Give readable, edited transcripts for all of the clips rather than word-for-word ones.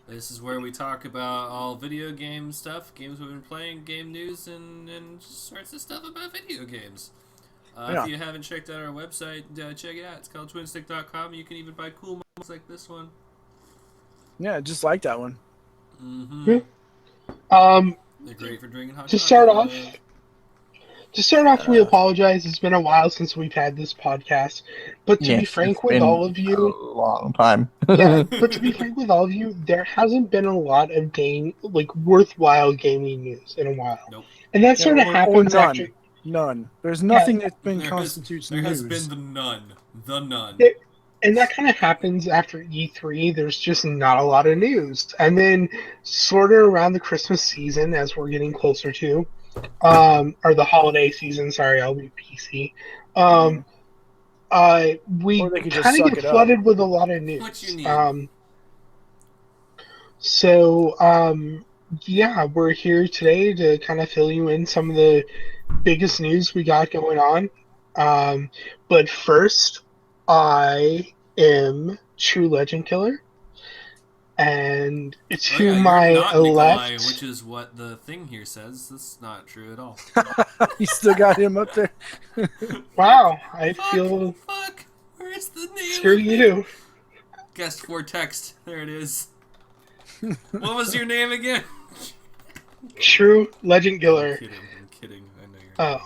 This is where we talk about all video game stuff, games we've been playing, game news, and sorts of stuff about video games. Yeah. If you haven't checked out our website, check it out. It's called Twinstiq.com. You can even buy cool mugs like this one. Yeah, just like that one. Mm-hmm. Um, They're great for drinking hot to chocolate. start off, we apologize. It's been a while since we've had this podcast, but to be frank with all of you, a long time. yeah. But to be frank with all of you, there hasn't been a lot of worthwhile gaming news in a while. Nope. And that sort of or happens none. after. None. There's nothing that's been There constitutes there news. has been the none. The none. And that kind of happens after E3. There's just not a lot of news. And then, sort of around the Christmas season, as we're getting closer to, or the holiday season, sorry, I'll be PC. We Or they could just kind of suck get it up. flooded with a lot of news. What you need? Yeah, we're here today to kind of fill you in some of the biggest news we got going on. But first, I am True Legend Killer, and to you're my not Nikolai, left, which is what the thing here says. That's not true at all. You still got him up there. wow, I feel Fuck! Where's the name? screw you. Guest for text. There it is. What was your name again? True Legend Killer. I'm kidding. I know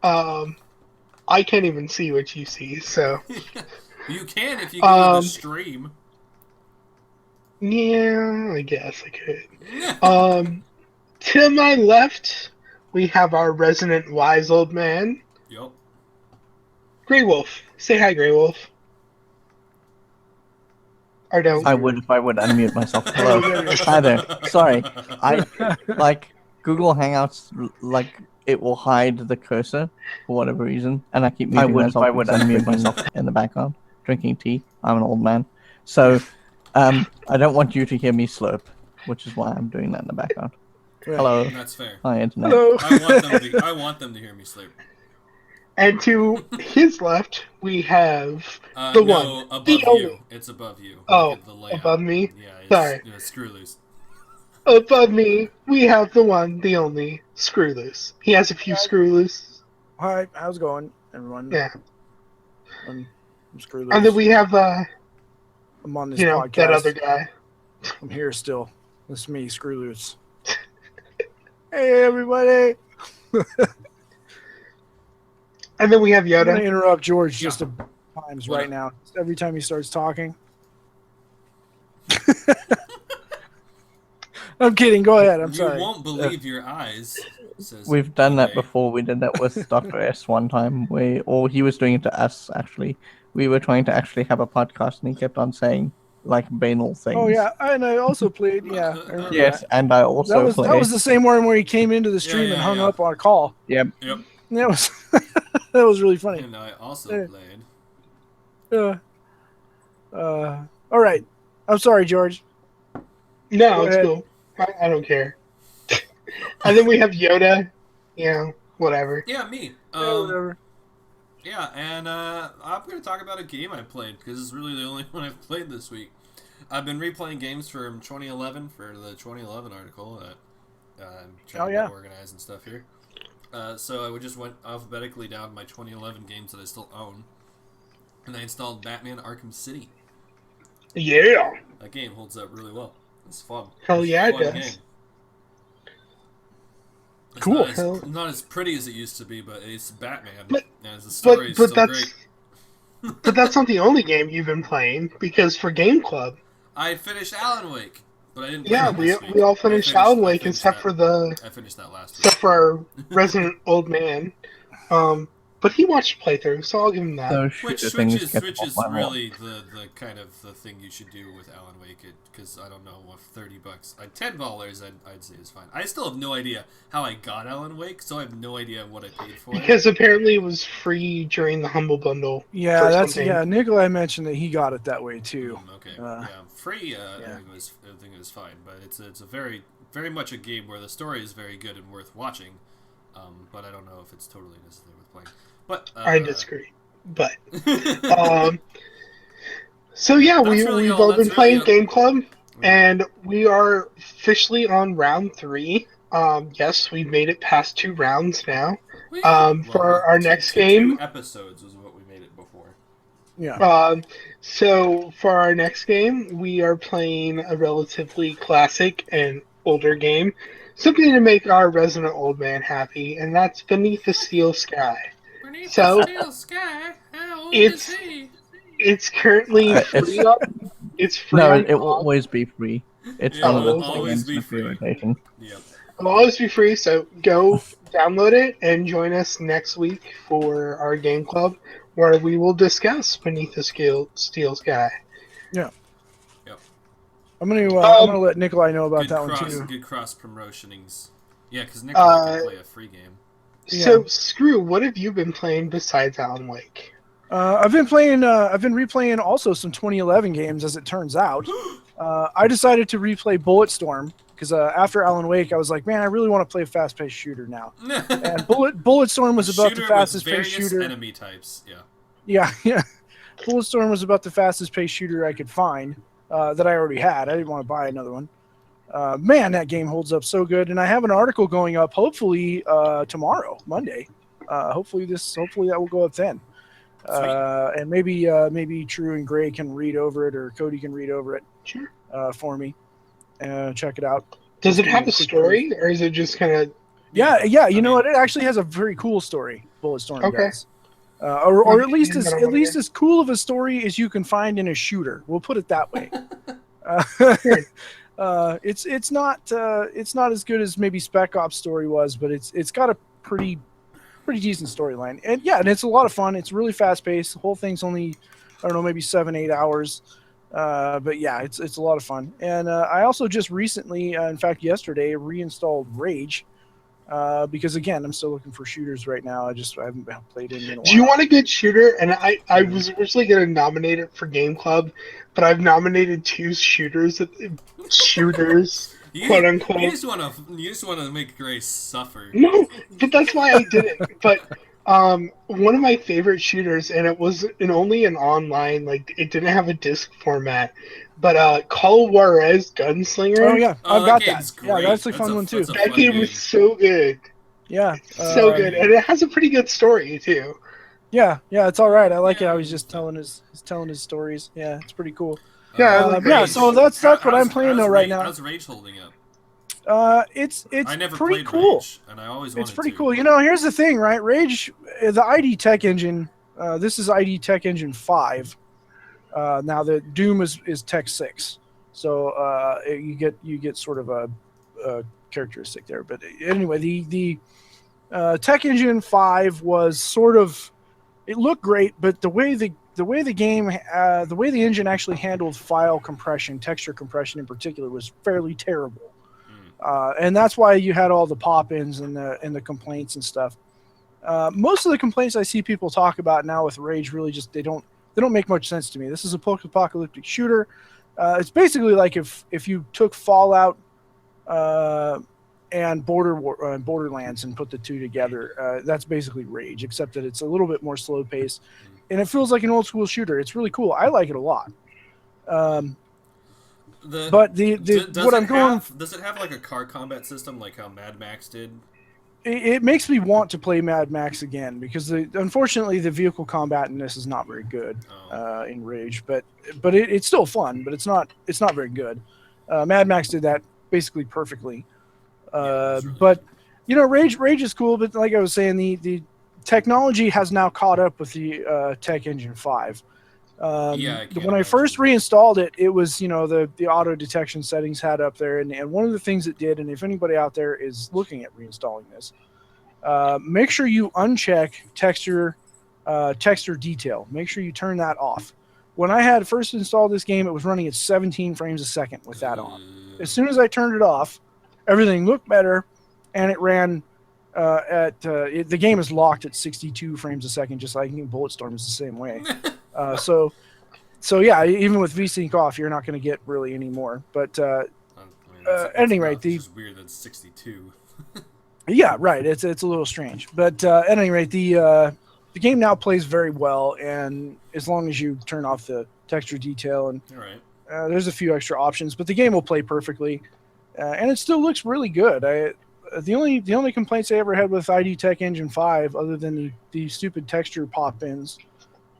you're. I can't even see what you see, so You can if you go to the stream. yeah, I guess I could. To my left, we have our resident wise old man, Yup. Grey Wolf. Say hi, Grey Wolf. Or don't. I would if I would unmute myself. Hello. Hi there. Sorry. I like Google Hangouts it will hide the cursor for whatever reason, and I keep muting myself. I would unmute myself in the background, drinking tea. I'm an old man. So I don't want you to hear me slurp, which is why I'm doing that in the background. Hello. That's fair. Hi, internet. Hello. I want them to hear me sleep. And to his left, we have No, one. above The you. only. It's above you. Oh, Look at the layout. above me? Yeah, it's, Sorry. Screw loose. Above me, we have the one, the only, Screw Loose. He has a few Screw Loose. Hi, how's it going, everyone? Yeah. I'm Screw And then Loose. we have, I'm on this podcast. that other guy. I'm here still. This is me, Screw Loose. Hey, everybody. And then we have I'm going to Yoda. interrupt George just a times right now. Every time he starts talking. I'm kidding. Go ahead. I'm sorry. You won't believe your eyes. Says We've done that okay. before. We did that with Dr. S one time. He was doing it to us, actually. We were trying to actually have a podcast, and he kept on saying, banal things. Oh, yeah. And I also played. Yeah. I remember Yes, that. and I also That was the same one where he came into the stream and hung up on a call. Yep. Yep. That was that was really funny. And I also played. All right. I'm sorry, George. No, Go it's ahead. cool. I don't care. And then we have Yoda. Whatever. Yeah, me. Whatever. Yeah, and I'm going to talk about a game I played, because it's really the only one I've played this week. I've been replaying games from 2011 for the 2011 article that I'm trying to organize and stuff here. So I just went alphabetically down my 2011 games that I still own, and I installed Batman Arkham City. Yeah. That game holds up really well. It's fun. Hell yeah, it Fun does. game. It's Cool. not as pretty as it used to be, but it's Batman. But- and the story is still great. But that's not the only game you've been playing, because for Game Club, I finished Alan Wake, but I didn't play yeah, it this week. we all finished Alan Wake except for I finished that last week. except for our resident old man. But he watched playthrough, so I'll give him that. Which is really the kind of the thing you should do with Alan Wake, because I don't know, what, $30, $10 I'd say is fine. I still have no idea how I got Alan Wake, so I have no idea what I paid for it. Because apparently it was free during the Humble Bundle. Yeah, for that's something. Nikolai mentioned that he got it that way too. Okay, free. I think it was fine, but it's a very much a game where the story is very good and worth watching. But I don't know if it's totally necessary with playing. But I disagree. But So yeah, That's really we've all. all been That's really playing Game Club, Right. and we are officially on round 3. Yes, we've made it past 2 rounds now. For our next game, 2 episodes was what we made it before. Yeah. So for our next game, we are playing a relatively classic and older game, something to make our resident old man happy, and that's Beneath the Steel Sky. Beneath the So steel sky, how old is it's he? it's currently It's free on. It's free no, on it will GOG. always be free. It's Yeah, one of Oh, the it'll okay. always against be the free free. rotation. Yep. It'll always be free, so go download it and join us next week for our game club, where we will discuss Beneath the Steel Sky. Yeah. Yep. I'm gonna let Nikolai know about that one too. Good cross promotionings. Yeah, because Nikolai can play a free game. So, Yeah. Screw, what have you been playing besides Alan Wake? I've been replaying also some 2011 games, as it turns out. I decided to replay Bulletstorm because after Alan Wake, I was like, man, I really want to play a fast-paced shooter now. And Bulletstorm was about the fastest-paced shooter. Enemy types. Yeah. Yeah. Bulletstorm was about the fastest-paced shooter I could find that I already had. I didn't want to buy another one. Man, that game holds up so good, and I have an article going up hopefully tomorrow, Monday. Hopefully that will go up then. And maybe True and Gray can read over it, or Cody can read over it for me. Check it out. Does it have a story, or is it just kind of? Yeah. You know what? It actually has a very cool story. Bulletstorm does, or at least as cool of a story as you can find in a shooter. We'll put it that way. It's not as good as maybe Spec Ops story was, but it's got a pretty decent storyline, and it's a lot of fun. It's really fast paced. The whole thing's only, I don't know, maybe 7-8 hours, but yeah, it's a lot of fun. And I also just recently, in fact yesterday, reinstalled Rage, because again, I'm still looking for shooters right now. I haven't played any in a while. Do you want a good shooter? And I was originally going to nominate it for Game Club, but I've nominated 2 shooters, quote unquote. You just want to make Grace suffer. No, but that's why I did it. But one of my favorite shooters, and it was only an online, like it didn't have a disc format, but Call Juarez Gunslinger. Oh yeah, I've got that. Great. Yeah, that's a fun one too. That game was so good. Yeah, so good, and it has a pretty good story too. Yeah, it's all right. I like it how he's just telling his stories. Yeah, it's pretty cool. Yeah, so that's what I'm playing though right now. How's Rage holding up? It's I never pretty played cool. Rage, and I always wanted It's pretty to. cool. You know, here's the thing, right? Rage, the ID Tech Engine. This is ID Tech Engine 5. Now the Doom is Tech 6. So you get sort of a characteristic there. But anyway, the Tech Engine 5 was sort of, it looked great, but the way the engine actually handled file compression, texture compression in particular, was fairly terrible. And that's why you had all the pop-ins and the complaints and stuff. Most of the complaints I see people talk about now with Rage really just they don't make much sense to me. This is a post-apocalyptic shooter. It's basically like if you took Fallout and Borderlands and put the two together. That's basically Rage, except that it's a little bit more slow-paced, and it feels like an old-school shooter. It's really cool. I like it a lot. Does it have like a car combat system like how Mad Max did? It makes me want to play Mad Max again because unfortunately the vehicle combat in this is not very good in Rage, but it's still fun, but it's not very good. Mad Max did that basically perfectly. But you know, Rage is cool, but like I was saying, the technology has now caught up with the Tech Engine 5. When I first reinstalled it, it was, you know, the auto detection settings had up there, and one of the things it did, and if anybody out there is looking at reinstalling this, make sure you uncheck texture detail. Make sure you turn that off. When I had first installed this game, it was running at 17 frames a second with that on. As soon as I turned it off, everything looked better, and it ran the game is locked at 62 frames a second, just like Bulletstorm is the same way. So yeah, even with VSync off, you're not going to get really any more. But at any rate, it's just weird that it's 62. Yeah, right. It's a little strange, but at any rate, the the game now plays very well, and as long as you turn off the texture detail and All right. there's a few extra options, but the game will play perfectly, and it still looks really good. The only complaints I ever had with ID Tech Engine 5, other than the stupid texture pop-ins,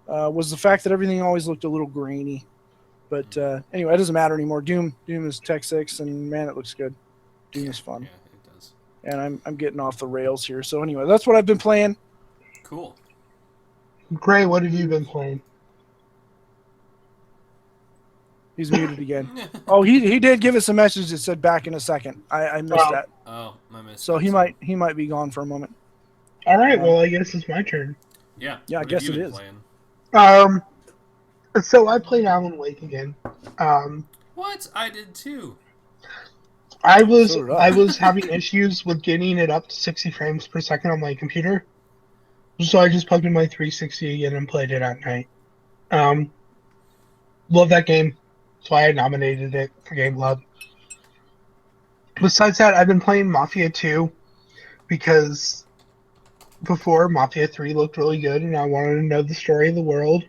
was the fact that everything always looked a little grainy. But anyway, it doesn't matter anymore. Doom is Tech 6, and man, it looks good. Doom is fun. Yeah, it does. And I'm getting off the rails here. So anyway, that's what I've been playing. Cool. Gray, what have you been playing? He's muted again. Oh, he did give us a message that said back in a second. I missed that. Oh, I missed. So that, he might be gone for a moment. All right, well, I guess it's my turn. Yeah. Yeah, I what guess have you it been is. playing? So I played Alan Wake again. What? I did too. I was So did I. I was having issues with getting it up to 60 frames per second on my computer, so I just plugged in my 360 again and played it at night. Love that game. That's why I nominated it for Game Love. Besides that, I've been playing Mafia 2 because before Mafia 3 looked really good and I wanted to know the story of the world.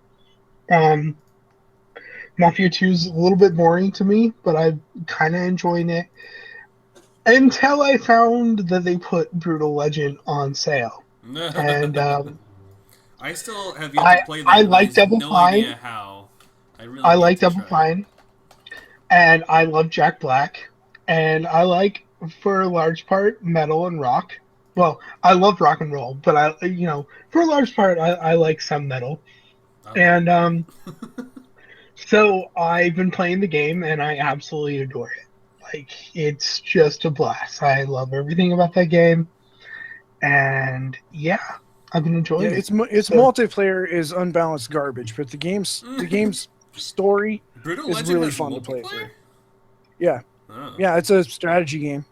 Mafia 2 is a little bit boring to me, but I'm kind of enjoying it. Until I found that they put Brutal Legend on sale. And I still have yet to play that. I like There's Double no Fine. idea how. I really I need like to Double try. Fine. And I love Jack Black. And I like, for a large part, metal and rock. Well, I love rock and roll, but for a large part, I like some metal. And so I've been playing the game, and I absolutely adore it. Like, it's just a blast. I love everything about that game, and yeah, I've been enjoying Yeah, it. its So- multiplayer is unbalanced garbage, but the game's story Brutal is Legend really has fun to play multiplayer? through. Yeah, Oh. yeah, it's a strategy game.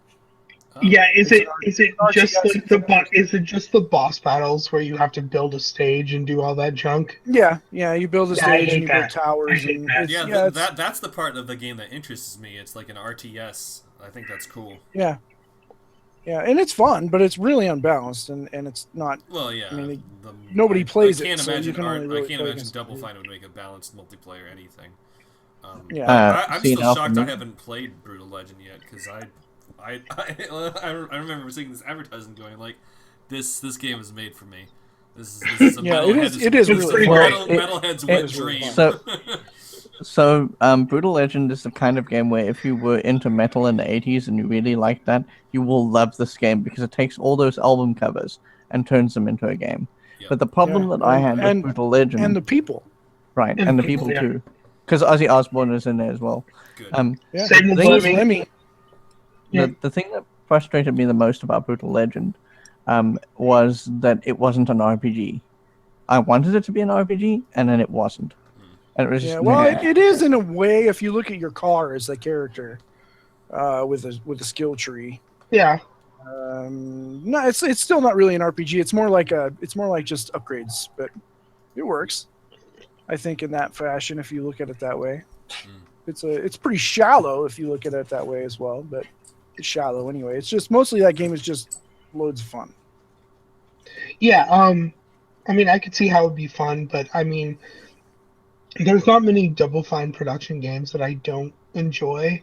Oh. Yeah, is It's it an is it RTS just like the experience. is it just the boss battles where you have to build a stage and do all that junk? Yeah, you build a Yeah, I stage hate and you build that. towers I hate and that. it's Yeah, it's that's the part of the game that interests me. It's like an RTS. I think that's cool. yeah, and it's fun, but it's really unbalanced and it's not. Well, yeah. I mean, the, nobody plays I can't it, so you imagine can only really I can't play imagine against Double it. Fine would make a balanced multiplayer anything. Yeah. I'm See, still now shocked for I me- haven't played Brutal Legend yet because I remember seeing this advertising going like, this game is made for me. This is a Yeah, metalhead's it is It's really pretty fun. great. metalhead's it wet was really dream. fun. So, Brutal Legend is the kind of game where if you were into metal in the 80s and you really like that, you will love this game because it takes all those album covers and turns them into a game. Yep. But the problem Yeah, that I had and- with Brutal Legend, And the people. right, and and the people, people yeah. too, because Ozzy Osbourne is in there as well. Good. Yeah, Same with so is Lemmy. Lemmy. Yeah. The thing that frustrated me the most about Brutal Legend was that it wasn't an RPG. I wanted it to be an RPG, and then it wasn't. And it was just Yeah, well, it is in a way if you look at your car as a character with a skill tree. Yeah. No, it's still not really an RPG. It's more like just upgrades, but it works. I think in that fashion, if you look at it that way, it's pretty shallow if you look at it that way as well. But it's shallow anyway. It's just mostly that game is just loads of fun. Yeah, I mean, I could see how it would be fun, but I mean, there's not many Double Fine production games that I don't enjoy,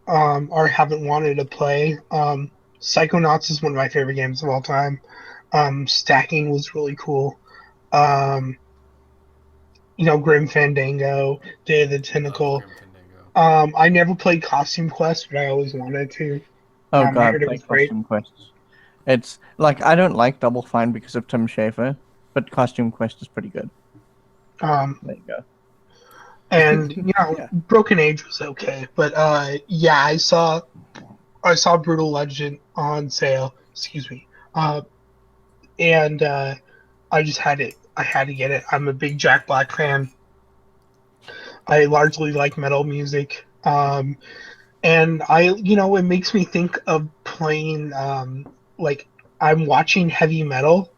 or haven't wanted to play. Psychonauts is one of my favorite games of all time. Stacking was really cool. Grim Fandango, Day of the Tentacle. Grim Fandango. I never played Costume Quest, but I always wanted to. Oh I god, heard it play was great. Costume Quests. It's like I don't like Double Fine because of Tim Schafer, but Costume Quest is pretty good. There you go. And Yeah. Broken Age was okay, but yeah, I saw Brutal Legend on sale. Excuse me, and I just had it. I had to get it. I'm a big Jack Black fan. I largely like metal music, and it makes me think of playing like I'm watching heavy metal,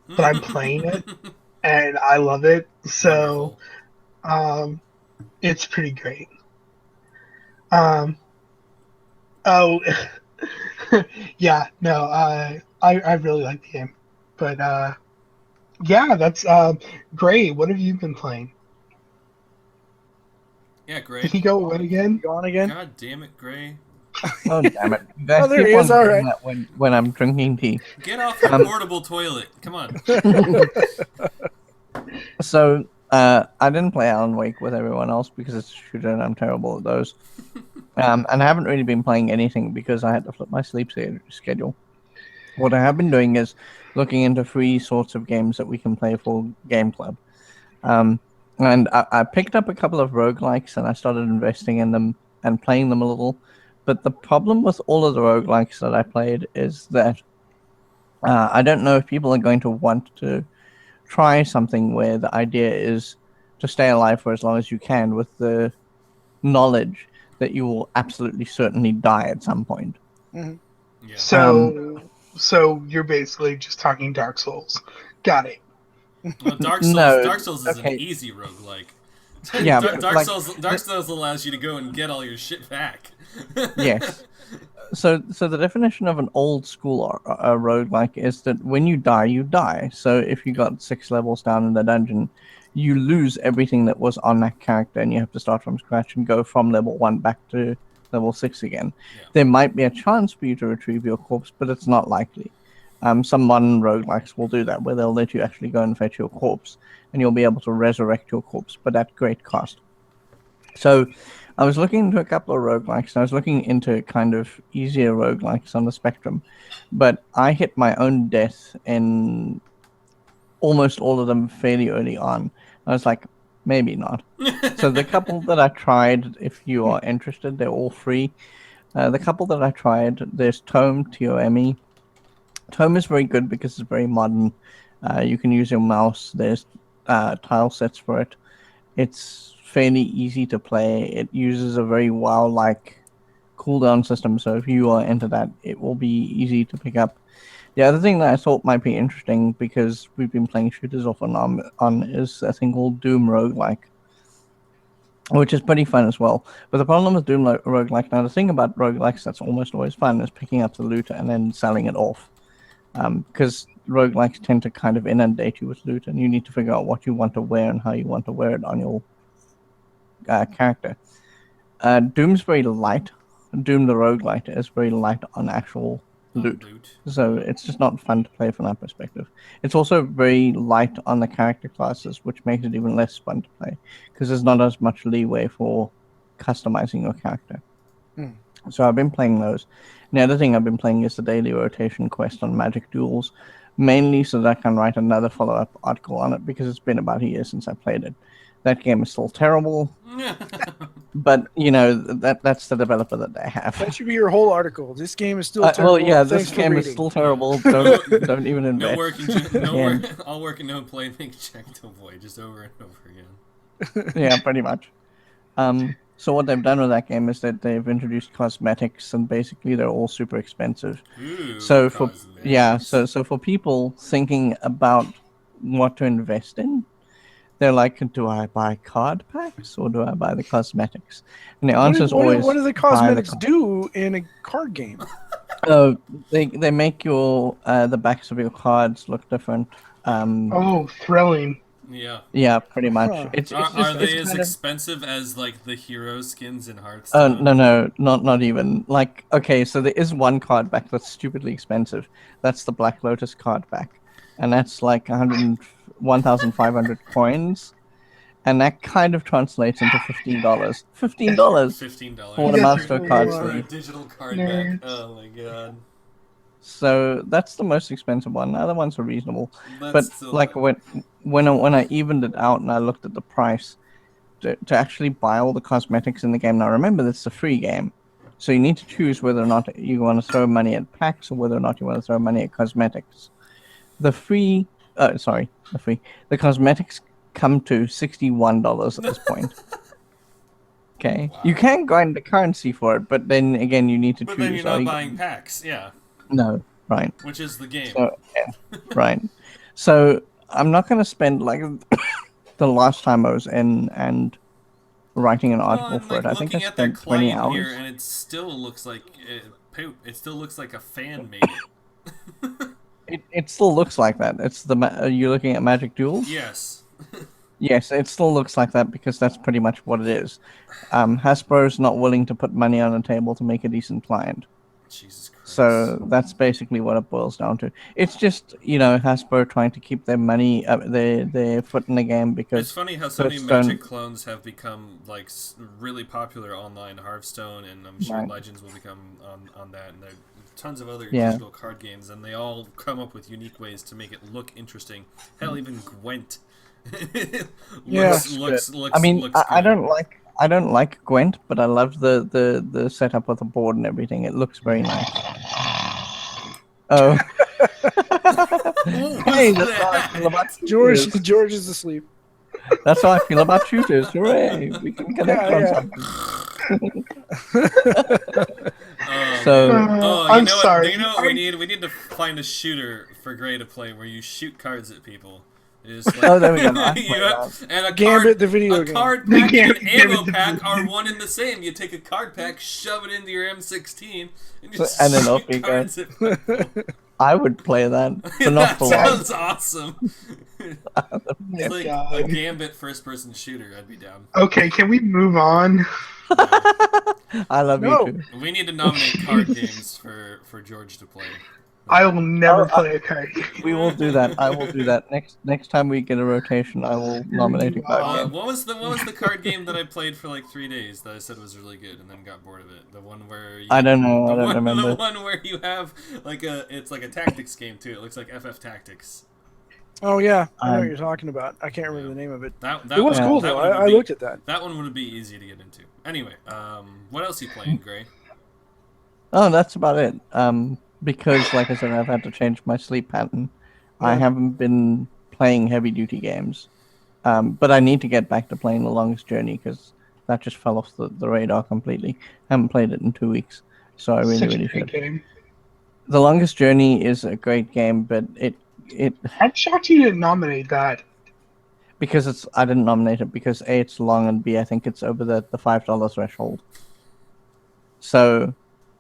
but I'm playing it, and I love it. So. Wonderful. It's pretty great. Oh, yeah, no, I really like the game, but Yeah, that's Gray. What have you been playing? Yeah, Gray. Did he go away again? Gone again? God damn it, Gray. Oh damn it! You guys Oh, there keep he on is, all doing right. that when I'm drinking tea. Get off your portable toilet. Come on. So I didn't play Alan Wake with everyone else because it's a shooter and I'm terrible at those. And I haven't really been playing anything because I had to flip my sleep schedule. What I have been doing is looking into free sorts of games that we can play for Game Club. And I picked up a couple of roguelikes and I started investing in them and playing them a little. But the problem with all of the roguelikes that I played is that I don't know if people are going to want to try something where the idea is to stay alive for as long as you can with the knowledge that you will absolutely certainly die at some point. Mhm. Yeah. So you're basically just talking Dark Souls. Got it. Well, Dark No, Souls is an okay. easy roguelike. Yeah, Dark, but, like, Dark Souls allows you to go and get all your shit back. Yes. So the definition of an old school roguelike is that when you die, you die. So if you got 6 levels down in the dungeon, you lose everything that was on that character and you have to start from scratch and go from level 1 back to level 6 again. Yeah. There might be a chance for you to retrieve your corpse, but it's not likely. Some modern roguelikes will do that, where they'll let you actually go and fetch your corpse, and you'll be able to resurrect your corpse, but at great cost. So I was looking into a couple of roguelikes, and I was looking into kind of easier roguelikes on the spectrum, but I hit my own death in almost all of them fairly early on. I was like, maybe not. So the couple that I tried, if you are interested, they're all free. The couple that I tried, there's Tome, T-O-M-E. Tome is very good because it's very modern. You can use your mouse. There's tile sets for it. It's fairly easy to play. It uses a very WoW-like cooldown system, so if you are into that, it will be easy to pick up. The other thing that I thought might be interesting, because we've been playing shooters off and on is a thing called Doom Roguelike, which is pretty fun as well. But the problem with Doom Roguelike, now the thing about roguelikes that's almost always fun is picking up the loot and then selling it off. Because roguelikes tend to kind of inundate you with loot, and you need to figure out what you want to wear and how you want to wear it on your character. Doom's very light. Doom the roguelite is very light on actual loot. So it's just not fun to play from that perspective. It's also very light on the character classes, which makes it even less fun to play, because there's not as much leeway for customizing your character. So I've been playing those. And the other thing I've been playing is the daily rotation quest on Magic Duels, mainly so that I can write another follow-up article on it, because it's been about a year since I played it. That game is still terrible, but you know that's the developer that they have. That should be your whole article. This game is still terrible. Well, yeah, Thanks this game for is reading. still terrible. Don't even invest. No work, all work and no play make Jack to avoid, just over and over again. Yeah, pretty much. So what they've done with that game is that they've introduced cosmetics, and basically they're all super expensive. Ooh, so cosmetics. so for people thinking about what to invest in, they're like, do I buy card packs or do I buy the cosmetics? And the answer is always, what do the cosmetics do in a card game? They make your the backs of your cards look different. Oh, thrilling. Yeah. Yeah, pretty much. Huh. Are they as expensive as like the hero skins in Hearthstone? No, not even. Like, okay, so there is one card back that's stupidly expensive. That's the Black Lotus card back, and that's like 1,500 coins, and that kind of translates into $15. $15. $15 for what amounts to a card for a sleeve. digital card back. Oh my god. So that's the most expensive one. The other ones are reasonable, That's but still like when I evened it out and I looked at the price to actually buy all the cosmetics in the game. Now remember, this is a free game, so you need to choose whether or not you want to throw money at packs or whether or not you want to throw money at cosmetics. The cosmetics come to $61 at this point. Okay, wow. You can grind the currency for it, but then again, you need to choose. But then you're not buying packs, yeah. No, right. Which is the game. So, yeah, right. So I'm not going to spend like the last time I was in and writing an article for it. I think I spent 20 hours. Here, and it still looks like poop. It still looks like a fan made it. It still looks like that. It's are you looking at Magic Duels? Yes. Yes, it still looks like that because that's pretty much what it is. Hasbro's not willing to put money on the table to make a decent client. Jesus Christ. So that's basically what it boils down to. It's just, Hasbro trying to keep their money, their foot in the game because it's funny how so many Hearthstone- Magic clones have become like really popular online. Hearthstone, and I'm sure Right. Legends will become on that, and there are tons of other Yeah. digital card games, and they all come up with unique ways to make it look interesting. Hell, even Gwent. looks I mean, looks I good. don't like Gwent, but I love the setup with the board and everything. It looks very nice. Oh. Hey, that's how I feel about shooters. George is asleep. That's how I feel about shooters. Hooray! We can connect on something. So, I'm you know sorry. What, you know what we need? We need to find a shooter for Gray to play where you shoot cards at people. It's like, oh, there we go. I you play have- that. and a Gambit, card, the video a game. card pack and an Gambit, ammo the pack video are game. one and the same. You take a card pack, shove it into your M16, and just And then shoot off you go. cards at people. I would play that, but not That for long. sounds awesome. It's like a God. Gambit first-person shooter. I'd be down. Okay, can we move on? I love No. you too. We need to nominate card games for George to play. I will never Oh, play a card game. We will do that. I will do that next time we get a rotation. I will nominate a card game. What was the card game that I played for like 3 days that I said was really good and then got bored of it? The one where you, I don't know. I don't The remember. one where you have it's like a tactics game too. It looks like FF Tactics. Oh yeah, I know what you're talking about. I can't remember the name of it. That It was one- cool that though. one would I be- looked at that. That one would be easy to get into. Anyway, what else you playing, Gray? Oh, that's about it. Because, like I said, I've had to change my sleep pattern. I Yeah. haven't been playing heavy-duty games. But I need to get back to playing The Longest Journey because that just fell off the radar completely. Haven't played it in 2 weeks, so I really, Such a really great should. game. The Longest Journey is a great game, but it I'm shocked you didn't nominate that. because I didn't nominate it because A, it's long, and B, I think it's over the $5 threshold. So,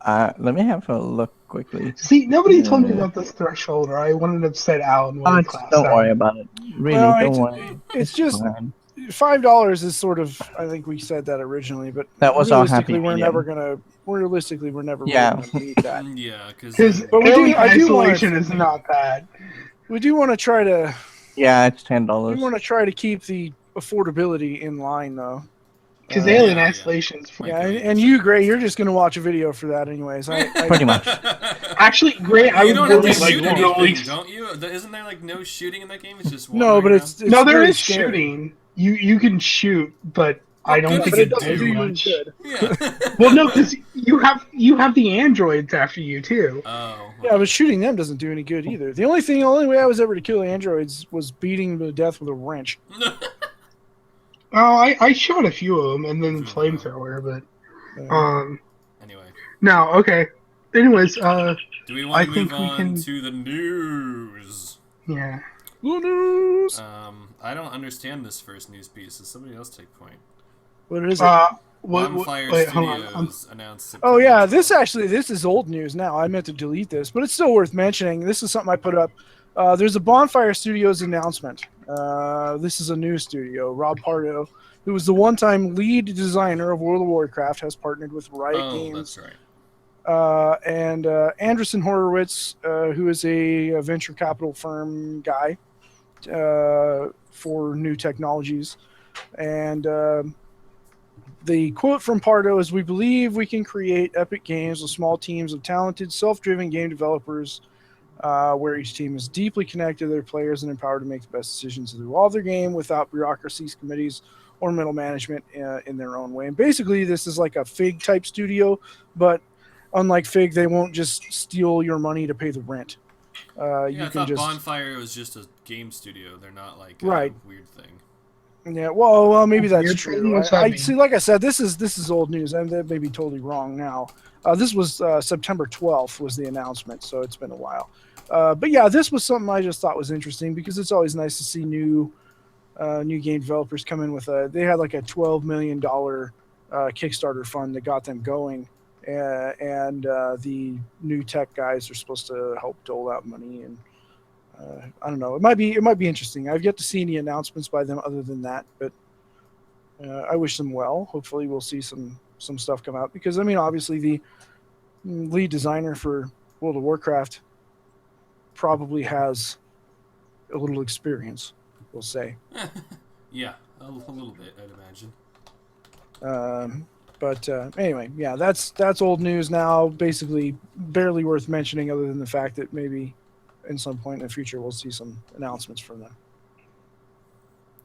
let me have a look quickly. See, nobody told me about this threshold, or I wouldn't have said Alan when Oh, we it's, classed don't out. worry about it. Really, Well, don't worry. It's just fine. $5 is sort of. I think we said that originally, but That was our happy realistically, we're medium. never gonna. Realistically, we're never Yeah. really gonna beat that. Yeah, because Because But we do- Alien I do want- Isolation is not that. We do want to try to. Yeah, it's We $10. want to try to keep the affordability in line, though. Because Uh, Alien yeah. Isolation is free. Yeah, and you, Gray, you're just gonna watch a video for that, anyways. Pretty much. Actually, great. I you would don't have to really like shoot really. anything, don't you? Isn't there like no shooting in that game? It's just No, but wandering it's No, there really is scary. shooting. You can shoot, but I don't good think is it it does do much. good. around. Yeah. Well, no, because you have the androids after you too. Oh. Yeah, but shooting them doesn't do any good either. The only way I was ever to kill androids was beating them to death with a wrench. Oh, I shot a few of them and then flamethrower, but Anyway, no, okay. Anyways, do we want I to think move we on can- to the news? yeah. Blue news. I don't understand this first news piece. Does somebody else take point? What is it? Bonfire wait, hold on. Studios announced. Oh September yeah, 12th. this is old news now. I meant to delete this, but it's still worth mentioning. This is something I put up. There's a Bonfire Studios announcement. This is a new studio. Rob Pardo, who was the one-time lead designer of World of Warcraft, has partnered with Riot Oh, Games. that's right. And Andreessen Horowitz, who is a venture capital firm guy for new technologies. And the quote from Pardo is, "We believe we can create epic games with small teams of talented, self-driven game developers where each team is deeply connected to their players and empowered to make the best decisions through all their game without bureaucracies, committees, or middle management in their own way." And basically, this is like a Fig type studio, but unlike Fig, they won't just steal your money to pay the rent. Yeah, You I can thought just Bonfire was just a game studio. They're not like Right. a weird thing. yeah. Well, maybe that's Weird true. thing? What's that I mean? see. Like I said, this is old news, and that may be totally wrong now. This was September 12th was the announcement, so it's been a while. But yeah, this was something I just thought was interesting because it's always nice to see new game developers come in with they had like a $12 million Kickstarter fund that got them going. And the new tech guys are supposed to help dole out money and I don't know. It might be interesting. I've yet to see any announcements by them other than that, but I wish them well. Hopefully, we'll see some stuff come out because I mean, obviously, the lead designer for World of Warcraft probably has a little experience. We'll say. Yeah, a little bit, I'd imagine. But anyway, yeah, that's old news now. Basically, barely worth mentioning, other than the fact that maybe, in some point in the future, we'll see some announcements from them.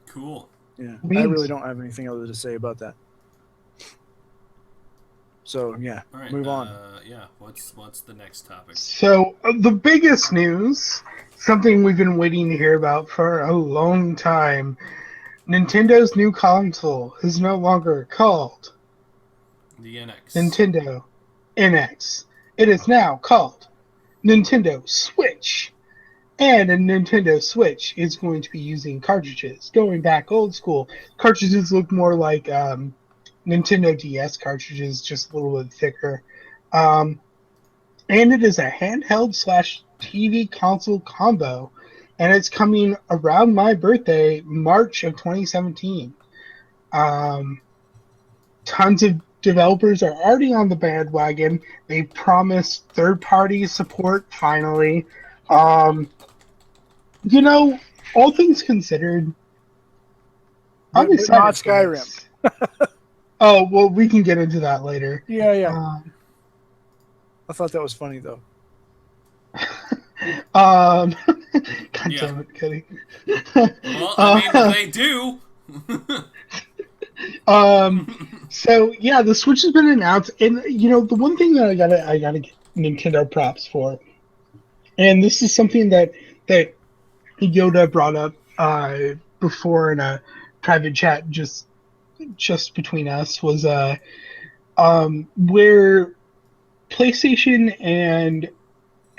Cool. Yeah, I really don't have anything other to say about that. So yeah, all right, move on. Yeah, what's the next topic? So the biggest news, something we've been waiting to hear about for a long time. Nintendo's new console is no longer called The NX. Nintendo NX. It is now called Nintendo Switch. And a Nintendo Switch is going to be using cartridges. Going back old school, cartridges look more like Nintendo DS cartridges, just a little bit thicker. And it is a handheld / TV console combo. And it's coming around my birthday, March of 2017. Tons of developers are already on the bandwagon. They promised third-party support finally. All things considered, I'm But excited. not Skyrim. Oh, well, we can get into that later. Yeah. I thought that was funny though. God Yeah. damn it, Cody. Well, I mean, they do. So yeah, the Switch has been announced, and the one thing that I gotta get Nintendo props for, and this is something that Yoda brought up before in a private chat just between us, was where PlayStation and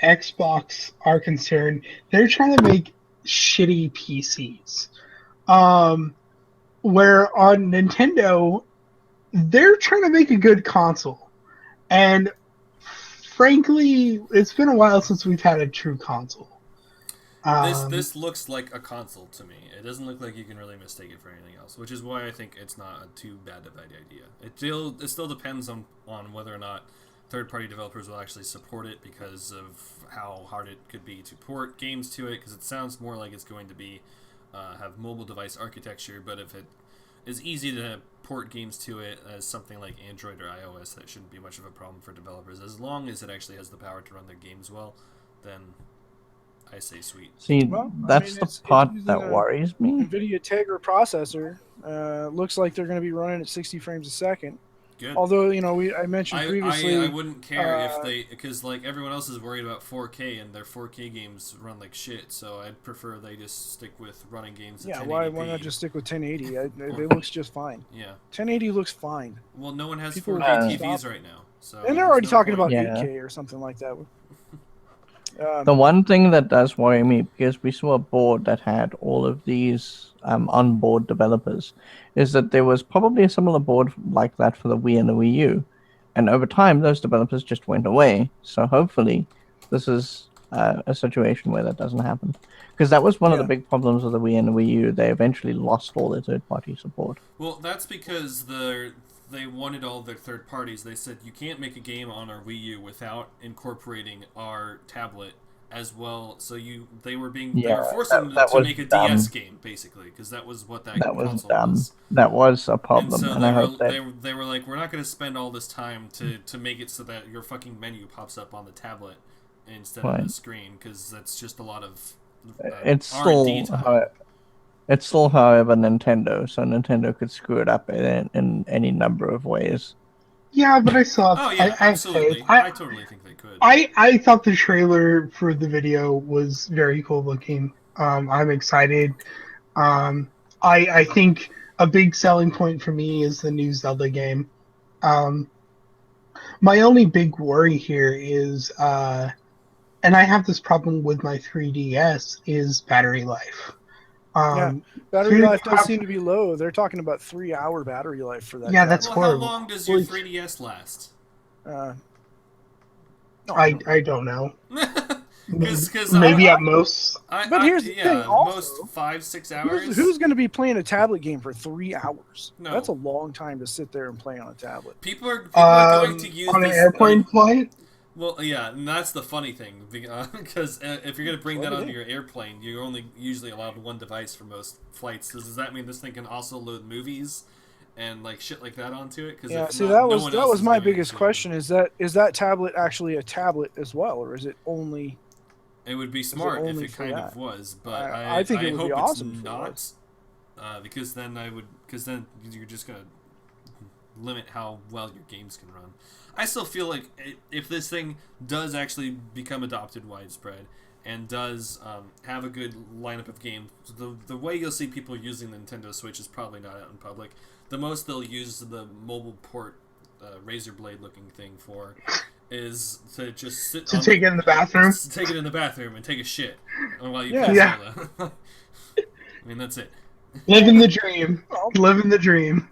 Xbox are concerned, they're trying to make shitty PCs. Where on Nintendo, they're trying to make a good console. And frankly, it's been a while since we've had a true console. This looks like a console to me. It doesn't look like you can really mistake it for anything else, which is why I think it's not too bad of an idea. It still depends on whether or not third-party developers will actually support it because of how hard it could be to port games to it, because it sounds more like it's going to be have mobile device architecture, but if it is easy to port games to it as something like Android or iOS, that shouldn't be much of a problem for developers. As long as it actually has the power to run their games well, then I say sweet. See, that's the part that worries me. NVIDIA Tegra processor looks like they're going to be running at 60 frames a second. Good. Although, I mentioned previously... I wouldn't care if they... Because, everyone else is worried about 4K, and their 4K games run like shit, so I'd prefer they just stick with running games at 1080p. Yeah, why not just stick with 1080? It looks just fine. Yeah. 1080 looks fine. Well, no one has People 4K TVs right now. So and they're already talking about 8K or something like that. The one thing that does worry me, because we saw a board that had all of these onboard developers, is that there was probably a similar board like that for the Wii and the Wii U, and over time those developers just went away. So hopefully this is a situation where that doesn't happen, because that was one of the big problems with the Wii and the Wii U. They eventually lost all their third-party support. Well, that's because they wanted all their third parties. They said you can't make a game on our Wii U without incorporating our tablet as well. So they were forcing them to make a DS game, basically, because that was what that console was. That was a problem. And so and I hope that they were like, we're not going to spend all this time to make it so that your fucking menu pops up on the tablet instead of the screen, because that's just a lot of it's R&D still time. It's still, however, Nintendo, so Nintendo could screw it up in any number of ways. Yeah, but I saw... Oh, yeah, absolutely. I totally think they could. I thought the trailer for the video was very cool looking. I'm excited. I think a big selling point for me is the new Zelda game. My only big worry here is, and I have this problem with my 3DS, is battery life. Battery life does seem to be low. They're talking about 3-hour battery life for that. Yeah, that's horrible. How long does your 3DS last? I don't know. Because Maybe at most. But here's the thing, also, most 5-6 hours. Who's going to be playing a tablet game for 3 hours? No. That's a long time to sit there and play on a tablet. People are going to use on an this, airplane flight. Well, yeah, and that's the funny thing, because if you're going to bring that onto your airplane, you're only usually allowed one device for most flights. Does that mean this thing can also load movies and like shit like that onto it? Yeah, see, that was my biggest question. Is that tablet actually a tablet as well, or is it only? It would be smart if it kind of was, but I think it would hope be awesome it's not, because then you're just gonna limit how well your games can run. I still feel like if this thing does actually become adopted widespread and does have a good lineup of games, the way you'll see people using the Nintendo Switch is probably not out in public. The most they'll use the mobile port razor blade looking thing for is to just sit to take it in the bathroom. Take it in the bathroom and take a shit while you play Zelda. I mean, that's it. Living the dream. Living the dream.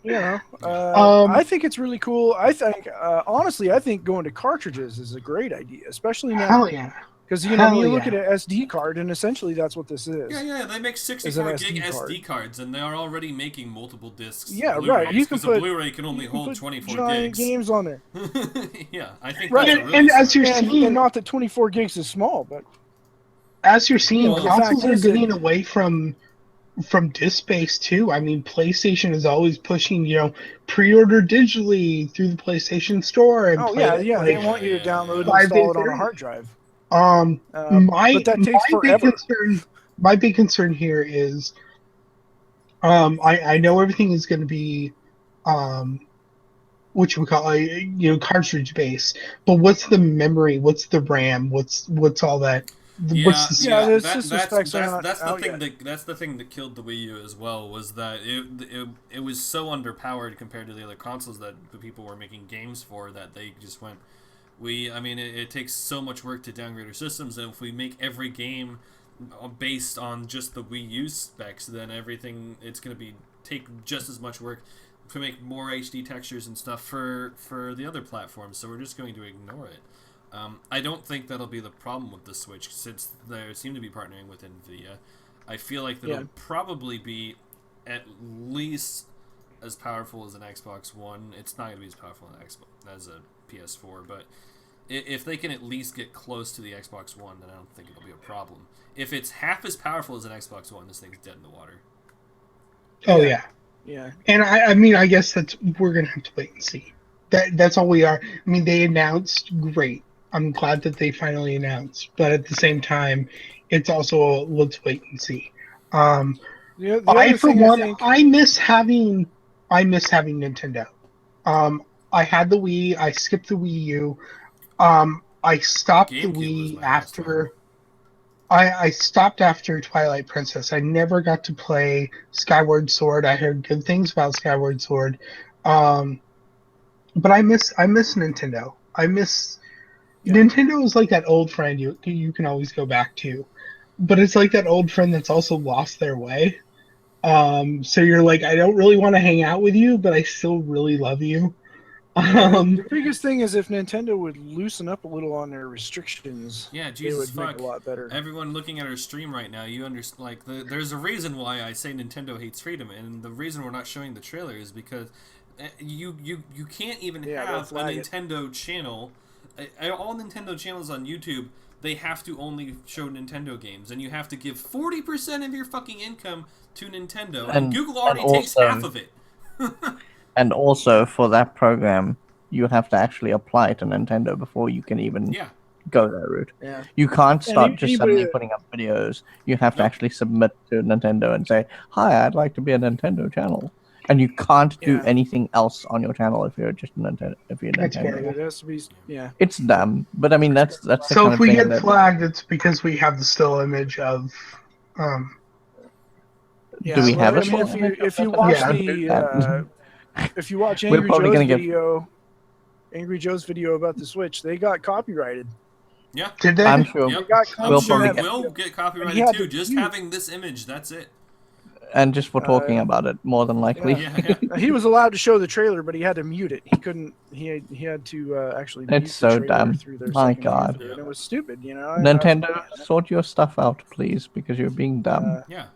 I think it's really cool. I think, honestly, going to cartridges is a great idea, especially now. Hell yeah. Because, you look at an SD card, and essentially that's what this is. Yeah, they make 64-gig SD cards, and they are already making multiple discs. Yeah, right. You can put Blu-ray can only hold 24 giant gigs. games on there. Yeah, I think right. that's really and as you're and seeing, not that 24 gigs is small, but as you're seeing, consoles are getting that, away from disk space too. I mean, PlayStation is always pushing, pre-order digitally through the PlayStation Store. And they want you to download and install it on a hard drive. But that takes forever. My big concern here is, I know everything is going to be, what you would call cartridge based, but what's the memory? What's the RAM? What's all that? That's the thing that killed the Wii U as well, was that it was so underpowered compared to the other consoles that the people were making games for, that they just went, it takes so much work to downgrade our systems, and if we make every game based on just the Wii U specs, then it's going to take just as much work to make more HD textures and stuff for the other platforms, so we're just going to ignore it. I don't think that'll be the problem with the Switch, since they seem to be partnering with NVIDIA. I feel like it'll probably be at least as powerful as an Xbox One. It's not going to be as powerful as a PS4, but if they can at least get close to the Xbox One, then I don't think it'll be a problem. If it's half as powerful as an Xbox One, this thing's dead in the water. Oh, yeah. Yeah. And I guess we're going to have to wait and see. That's all we are. I mean, they announced, great. I'm glad that they finally announced, but at the same time, it's also let's wait and see. I miss having Nintendo. I had the Wii. I skipped the Wii U. I stopped the Wii after. I stopped after Twilight Princess. I never got to play Skyward Sword. I heard good things about Skyward Sword, but I miss Nintendo. Nintendo is like that old friend you can always go back to, but it's like that old friend that's also lost their way. So you're like, I don't really want to hang out with you, but I still really love you. The biggest thing is if Nintendo would loosen up a little on their restrictions. Yeah, Jesus it would make a lot better. Everyone looking at our stream right now, you understand. There's a reason why I say Nintendo hates freedom, and the reason we're not showing the trailer is because you can't even have a Nintendo channel. All Nintendo channels on YouTube, they have to only show Nintendo games, and you have to give 40% of your fucking income to Nintendo, and Google already takes half of it. And also, for that program, you have to actually apply to Nintendo before you can even go that route. Yeah. You can't start just suddenly putting up videos. You have to actually submit to Nintendo and say, "Hi, I'd like to be a Nintendo channel." And you can't do anything else on your channel if you're just Nintendo. It has to be, It's dumb, but I mean that's the so kind if of we thing get flagged, it's because we have the still image of. Do we have a still image? If you watch if you watch Angry Joe's video about the Switch, they got copyrighted. Yeah, did they? I'm sure. Yep. I'm sure it will get copyrighted too. Just having this image, that's it. And just for talking about it, more than likely. Yeah. He was allowed to show the trailer, but he had to mute it. He couldn't. He had to actually mute It's the so trailer dumb. through their My second God. view, and it was stupid. You know. Nintendo, sort your stuff out, please, because you're being dumb. Yeah.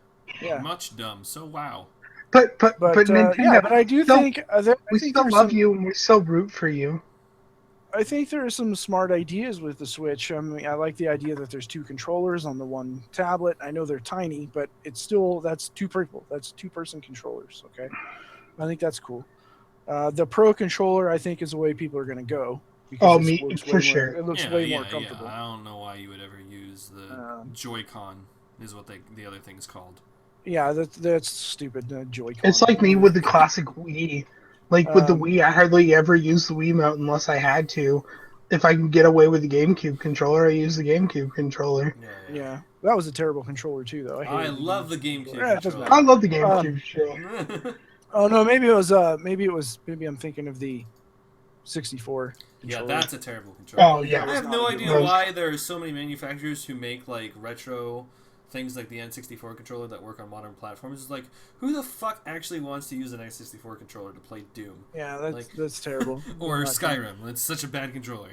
Much dumb. So wow. But Nintendo, yeah, but I do think we still love you and we still root for you. I think there are some smart ideas with the Switch. I mean, I like the idea that there's 2 controllers on the one tablet. I know they're tiny, but it's still that's 2 people. That's 2-person controllers. Okay, I think that's cool. The Pro controller, I think, is the way people are going to go. Because sure. It looks way more comfortable. Yeah. I don't know why you would ever use the Joy-Con. Is what the other thing is called. Yeah, that's stupid. Joy-Con. It's like me with the classic Wii. Like with the Wii, I hardly ever use the Wiimote unless I had to. If I can get away with the GameCube controller, I use the GameCube controller. Yeah. That was a terrible controller too, though. I love the GameCube controller. I love the GameCube controller. Oh no, maybe I'm thinking of the 64 controller. Yeah, that's a terrible controller. Oh yeah. I have no idea why there are so many manufacturers who make like retro things like the N64 controller that work on modern platforms. It's like, who the fuck actually wants to use an N64 controller to play Doom? Yeah, that's terrible. Or Skyrim. It's such a bad controller.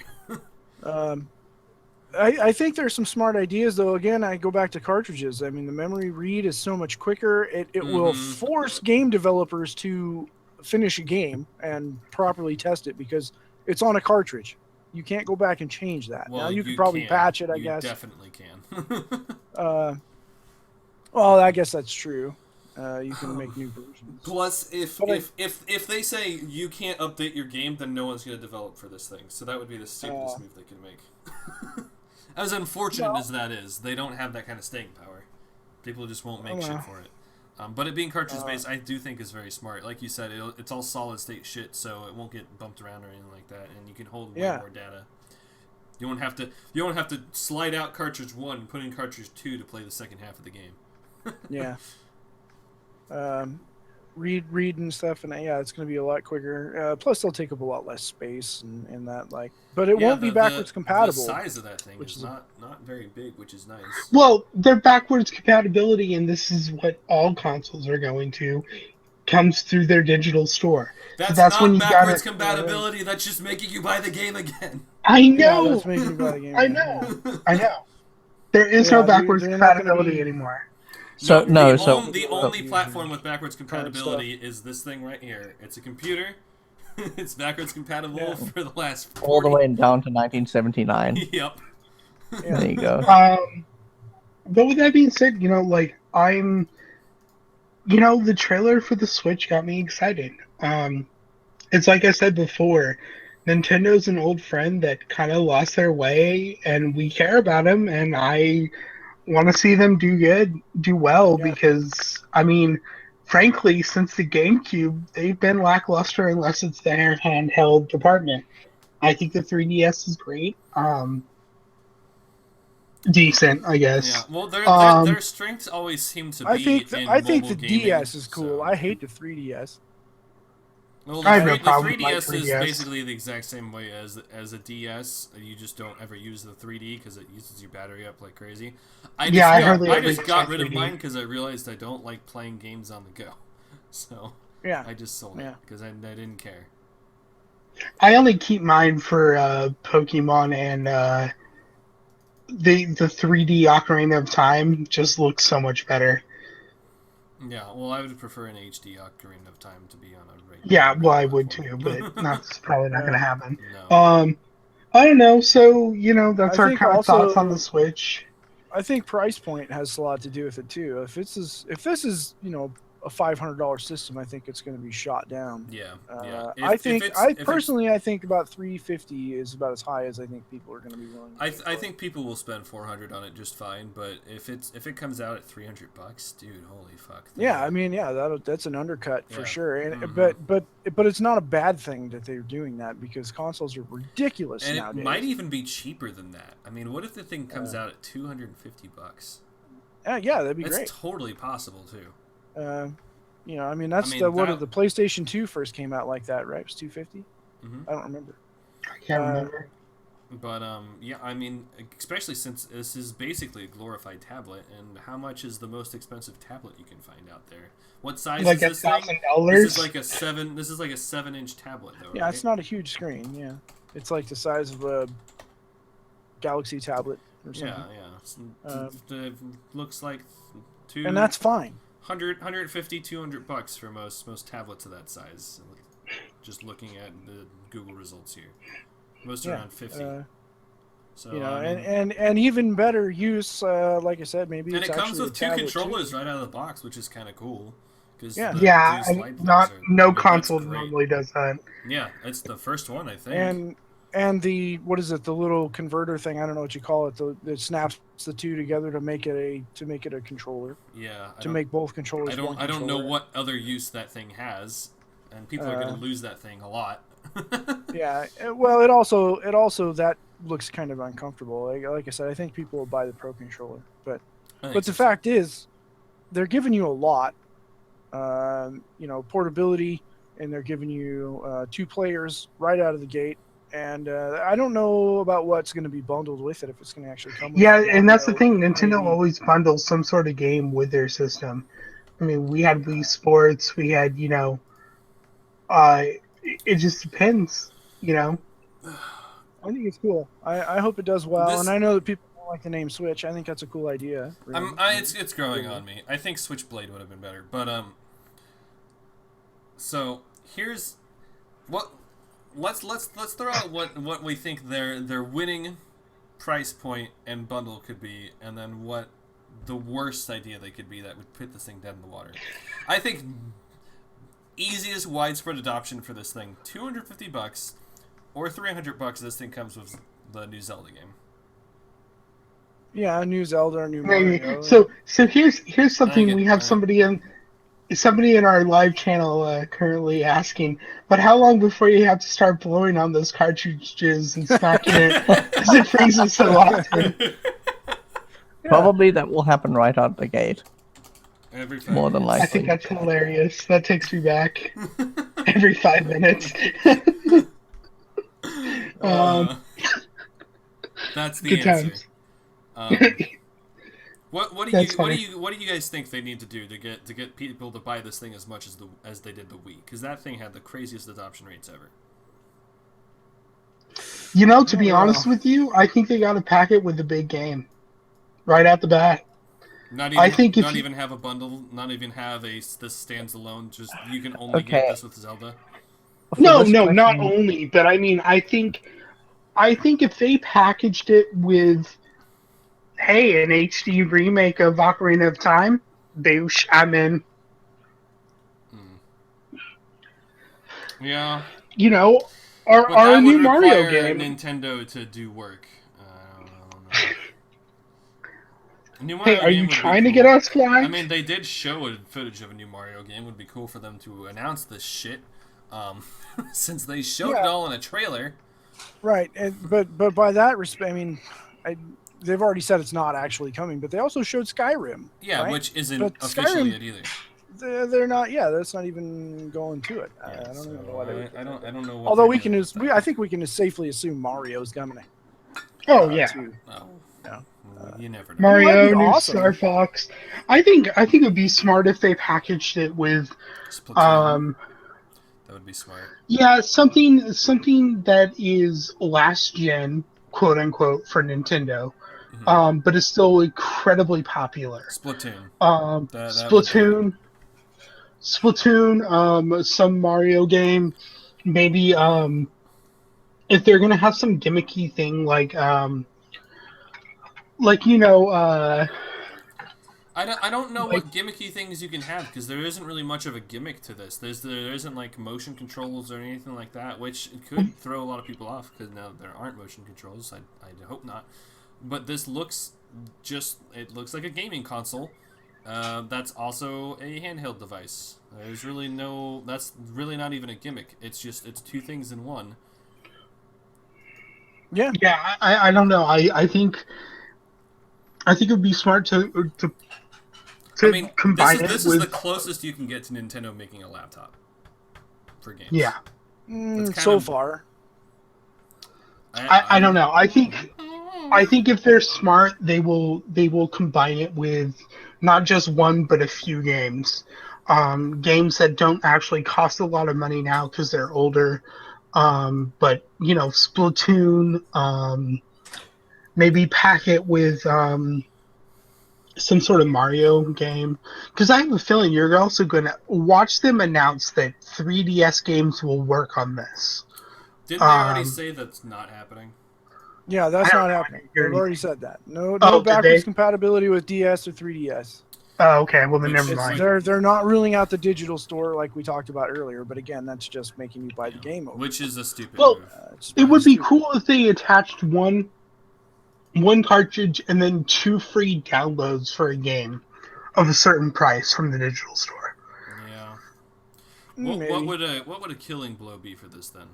I think there's some smart ideas, though. Again, I go back to cartridges. I mean, the memory read is so much quicker. It will force game developers to finish a game and properly test it because it's on a cartridge. You can't go back and change that. Well, now you could probably patch it, I guess. You definitely can. Well, I guess that's true. You can make new versions. Plus, if they say you can't update your game, then no one's going to develop for this thing. So that would be the stupidest move they could make. As unfortunate as that is, they don't have that kind of staying power. People just won't make shit for it. But it being cartridge-based, I do think is very smart. Like you said, it's all solid-state shit, so it won't get bumped around or anything like that, and you can hold way more data. You won't have to slide out cartridge 1 and put in cartridge 2 to play the second half of the game. Yeah. Read and stuff, and it's going to be a lot quicker. Plus, they'll take up a lot less space and that, like. But it won't be backwards compatible. The size of that thing is not very big, which is nice. Well, their backwards compatibility, and this is what all consoles are going to, comes through their digital store. That's not when backwards compatibility. That's just making you buy the game again. I know. Yeah, that's making you buy the game. I know. There is no backwards compatibility anymore. So the only platform with backwards compatibility is this thing right here. It's a computer. It's backwards compatible for the last 40. All the way down to 1979. Yep. There you go. But with that being said, the trailer for the Switch got me excited. It's like I said before, Nintendo's an old friend that kind of lost their way, and we care about them, and I want to see them do well, because, I mean, frankly, since the GameCube, they've been lackluster unless it's their handheld department. I think the 3DS is great. Decent, I guess. Yeah, well, their strengths always seem to be I think the gaming, DS is cool. so. I hate the 3DS. Well, I have no the problem 3DS with my is 3DS. basically the exact same way as a DS. You just don't ever use the 3D because it uses your battery up like crazy. I just got rid of 3D. mine because I realized I don't like playing games on the go. So I just sold it because I didn't care. I only keep mine for Pokemon, and the 3D Ocarina of Time just looks so much better. Yeah, well, I would prefer an HD Ocarina of Time to be on a regular. Yeah, well, I would too, but that's probably not going to happen. No. I don't know. So that's our think kind of also- thoughts on the Switch. I think price point has a lot to do with it too. If this is a $500 system, I think it's going to be shot down. Yeah. I think about $350 is about as high as I think people are going to be willing to pay I think people will spend $400 on it just fine, but if it comes out at $300, dude, holy fuck. Yeah, I mean, that's an undercut for sure. And but it's not a bad thing that they're doing that, because consoles are ridiculous and nowadays. It might even be cheaper than that. I mean, what if the thing comes out at $250? Yeah, that'd be great. It's totally possible too. I mean, that's the PlayStation 2 first came out like that, right? It was $250. Mm-hmm. I don't remember. I can't remember. But yeah, I mean, especially since this is basically a glorified tablet, and how much is the most expensive tablet you can find out there? What size Like is this thing? $1,000. This is like a 7-inch tablet, though. Yeah, right? it's not a huge screen. Yeah, it's like the size of a Galaxy tablet or something. Yeah. It looks like and that's fine. 150, $200 for most tablets of that size. Just looking at the Google results here, most are around 50. So and even better use, like I said, maybe. And it's it comes with two controllers too. right out of the box, which is kind of cool. No console normally does that. Yeah, it's the first one, I think. And the what is it? The little converter thing. I don't know what you call it. That snaps the two together to make it a controller. Yeah. To make both controllers. I don't know what other use that thing has, and people are going to lose that thing a lot. Yeah. Well, it also that looks kind of uncomfortable. Like I said, I think people will buy the Pro controller, but the fact is, they're giving you a lot. Portability, and they're giving you 2 players right out of the gate. And I don't know about what's going to be bundled with it, if it's going to actually come with it. And that's the thing. Nintendo always bundles some sort of game with their system. I mean, we had Wii Sports. We had, it just depends, I think it's cool. I hope it does well. And I know that people don't like the name Switch. I think that's a cool idea. Really. It's growing on me. I think Switchblade would have been better. But, so here's what... Let's throw out what we think their winning price point and bundle could be, and then what the worst idea they could be that would put this thing dead in the water. I think easiest widespread adoption for this thing, $250 or $300. This thing comes with the new Zelda game. Yeah, a new Zelda, a new Mario. So here's something. We have somebody in our live channel currently asking, but how long before you have to start blowing on those cartridges and smacking it because it freezes so often? Probably that will happen right out the gate. More than likely. I think that's hilarious. That takes me back every 5 minutes. That's the answer. What do you guys think they need to do to get people to buy this thing as much as they did the Wii? Because that thing had the craziest adoption rates ever. To be honest with you, I think they got to pack it with the big game right out the bat. Not even have a bundle. Not even have this stands alone. Just you can only get this with Zelda. No, not only. But I mean, I think if they packaged it with, hey, an HD remake of Ocarina of Time, boosh, I'm in. Yeah. Our new Mario game. Nintendo to do work. Hey, are you trying to get us flagged? I mean, they did show footage of a new Mario game. It would be cool for them to announce this shit, since they showed it all in a trailer. Right, but by that respect, I mean, they've already said it's not actually coming, but they also showed Skyrim. Yeah, right? Which isn't officially it either. They're not. Yeah, that's not even going to it. I don't even know why they. I don't know. What although I think we can safely assume Mario's coming. Oh yeah. You never know. Mario, new Star Fox. I think it would be smart if they packaged it with Splatoon. That would be smart. Yeah, something that is last gen, quote unquote, for Nintendo, but is still incredibly popular. Splatoon. Splatoon. Some Mario game. Maybe if they're gonna have some gimmicky thing like I don't know what gimmicky things you can have, because there isn't really much of a gimmick to this. There isn't like motion controls or anything like that, which could throw a lot of people off, because now there aren't motion controls. I hope not. But this looks like a gaming console. That's also a handheld device. That's really not even a gimmick. It's two things in one. Yeah. Yeah, I don't know. I think it would be smart to combine this is the closest you can get to Nintendo making a laptop for games. Yeah. So far. I don't know. I think if they're smart, they will combine it with not just one but a few games. Games that don't actually cost a lot of money now because they're older. But Splatoon, maybe pack it with some sort of Mario game. Because I have a feeling you're also going to watch them announce that 3DS games will work on this. Didn't they already say that's not happening? Yeah, that's not happening. They've already said that. No Oh, backwards compatibility with DS or 3DS. Oh, okay. Well, then never mind. They're not ruling out the digital store like we talked about earlier, but again, that's just making you buy the game over. Which is a stupid Well, move. It would be cool if they attached one cartridge and then 2 free downloads for a game of a certain price from the digital store. Yeah. What would a killing blow be for this then?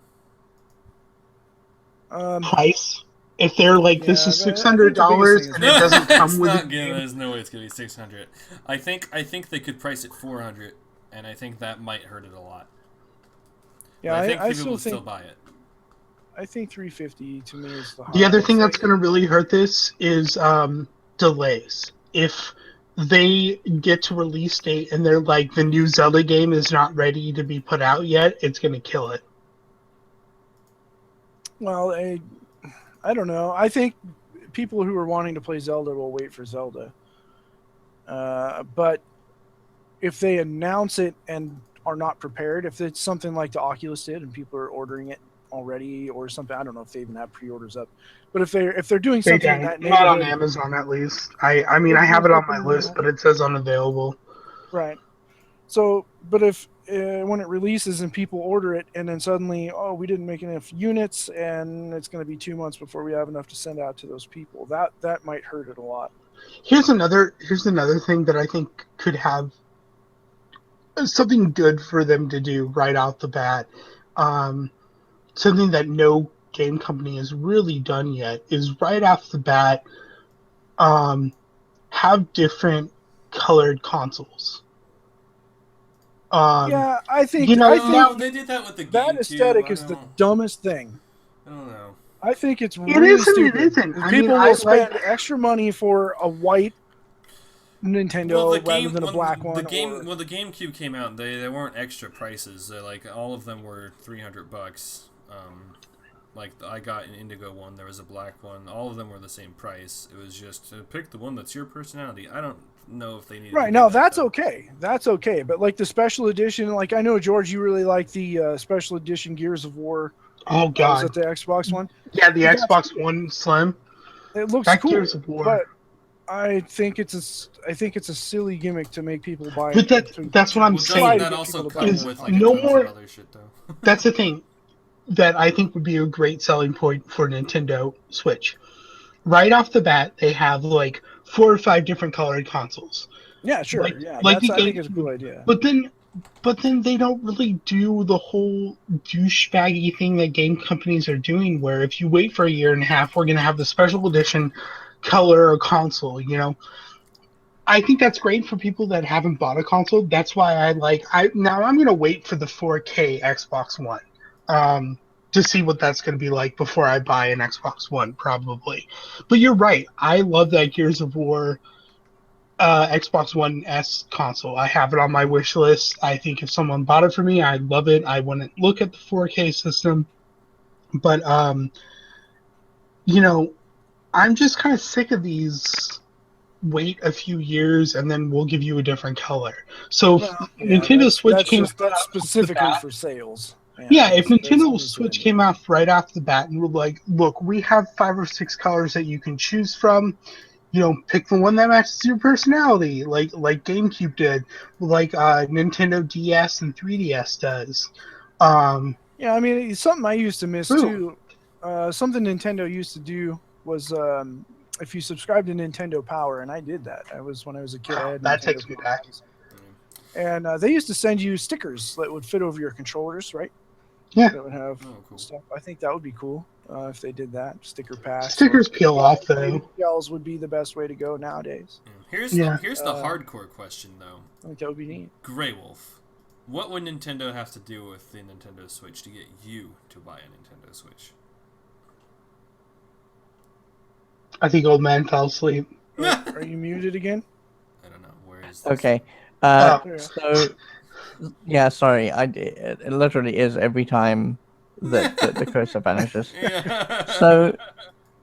Price. If they're like, this is $600 and it doesn't come with a game. There's no way it's gonna be $600. I think they could price it $400, and I think that might hurt it a lot. Yeah, I think people still would still buy it. I think $350 to me is the high. The other thing that's going to really hurt this is delays. If they get to release date and they're like, the new Zelda game is not ready to be put out yet, it's going to kill it. Well, I don't know. I think people who are wanting to play Zelda will wait for Zelda. But if they announce it and are not prepared, if it's something like the Oculus did and people are ordering it already or something, I don't know if they even have pre-orders up. But if they're doing something in that not on Amazon at least. I mean I have it on my list, but it says unavailable. Right. So, but if when it releases and people order it, and then suddenly, oh, we didn't make enough units, and it's going to be 2 months before we have enough to send out to those people, that might hurt it a lot. Here's another thing that I think could have something good for them to do right out the bat. Something that no game company has really done yet is right off the bat have different colored consoles. Yeah, I think they did that with the game. That aesthetic is the dumbest thing. I don't know. I think it's really stupid. It isn't. People will spend extra money for a white Nintendo rather than a black one. The GameCube came out, they weren't extra prices. Like all of them were $300. Like I got an indigo one, there was a black one. All of them were the same price. It was just pick the one that's your personality. I don't know if they need. Right, no, that's okay. That's okay. But like the special edition, like I know George, you really like the special edition Gears of War. Oh God, was it the Xbox one? Yeah, the Xbox One Slim. It looks cool, Gears of War. But I think it's a silly gimmick to make people buy. But that's what I'm saying. That also comes with like no more other shit though. That's the thing that I think would be a great selling point for Nintendo Switch. Right off the bat, they have like 4 or 5 different colored consoles. Yeah, sure. I think it's a cool idea. But then they don't really do the whole douchebaggy thing that game companies are doing, where if you wait for a year and a half, we're going to have the special edition color or console, I think that's great for people that haven't bought a console. That's why I'm going to wait for the 4K Xbox One to see what that's going to be like before I buy an Xbox One, probably. But you're right. I love that Gears of War Xbox One S console. I have it on my wish list. I think if someone bought it for me, I'd love it. I wouldn't look at the 4K system. But, I'm just kind of sick of these wait a few years and then we'll give you a different color. So Nintendo Switch came out specifically for sales. If Nintendo Switch came out right off the bat and were like, look, we have 5 or 6 colors that you can choose from, pick the one that matches your personality, like GameCube did, like Nintendo DS and 3DS does. I mean, something I used to miss too. Something Nintendo used to do was if you subscribed to Nintendo Power, and I did that. When I was a kid. I had that Nintendo takes me back. And they used to send you stickers that would fit over your controllers, right? Yeah. That would have stuff. I think that would be cool if they did that. Sticker packs. Stickers peel off, though. Shells would be the best way to go nowadays. Here's the hardcore question, though. I think that would be neat. Grey Wolf, what would Nintendo have to do with the Nintendo Switch to get you to buy a Nintendo Switch? I think old man fell asleep. Are you muted again? I don't know. Where is this? Okay. Oh. So, yeah, sorry. It literally is every time that the cursor vanishes. Yeah. So,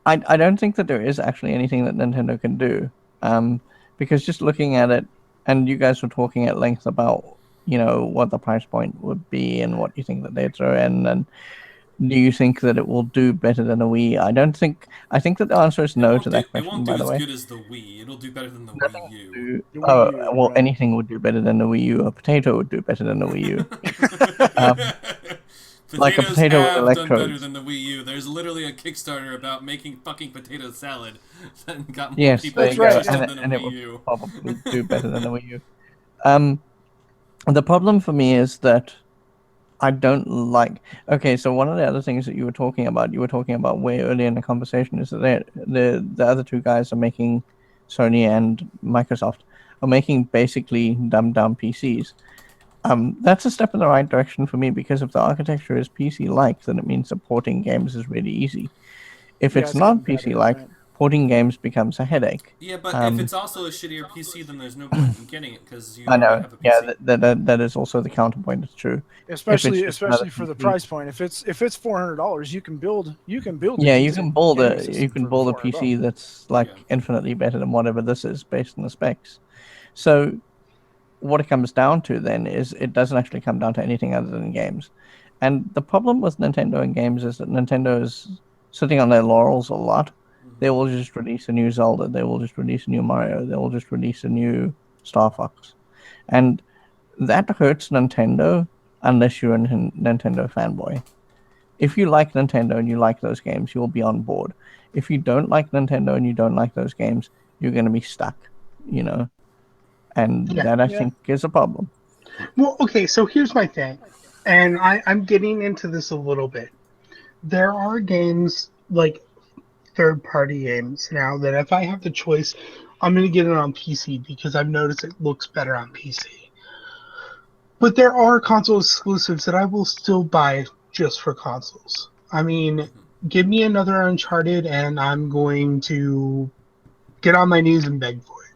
I don't think that there is actually anything that Nintendo can do. Because just looking at it, and you guys were talking at length about, what the price point would be and what you think that they'd throw in, and do you think that it will do better than a Wii? I think that the answer is no to that It won't question, do by the as way. good as the Wii. It'll do better than the Nothing Wii U. to- The Wii U, well, right. anything would do better than the Wii U. A potato would do better than the Wii U. Like a Potatoes potato with have done better electrodes. than the Wii U. There's literally a Kickstarter about making fucking potato salad that got more Yes, people there you That's go. right, interested than a And it Wii would U. probably do better than the Wii U. The problem for me is that I don't like. Okay, so one of the other things that you were talking about way earlier in the conversation, is that the other two guys are making, Sony and Microsoft, are making basically dumbed down PCs. That's a step in the right direction for me, because if the architecture is PC-like, then it means that porting games is really easy. If Yeah, it's it's getting not better, PC-like, right. porting games becomes a headache. Yeah, but if it's also a shittier PC, then there's no point in getting it because you I already know. have a PC. Yeah, that is also the counterpoint. It's true. Especially just another for the PC. price point. If it's $400, you can build. You can build. Yeah, a you decent can build gaming a system for PC $400. that's like Yeah. infinitely better than whatever this is based on the specs. So what it comes down to then is it doesn't actually come down to anything other than games. And the problem with Nintendo and games is that Nintendo is sitting on their laurels a lot. They will just release a new Zelda, they will just release a new Mario, they will just release a new Star Fox. And that hurts Nintendo unless you're a Nintendo fanboy. If you like Nintendo and you like those games, you'll be on board. If you don't like Nintendo and you don't like those games, you're going to be stuck, and Yeah. that I think is a problem. Well, okay, so here's my thing, and I'm getting into this a little bit. There are games like third-party games now that if I have the choice, I'm going to get it on PC because I've noticed it looks better on PC. But there are console exclusives that I will still buy just for consoles. I mean, give me another Uncharted and I'm going to get on my knees and beg for it.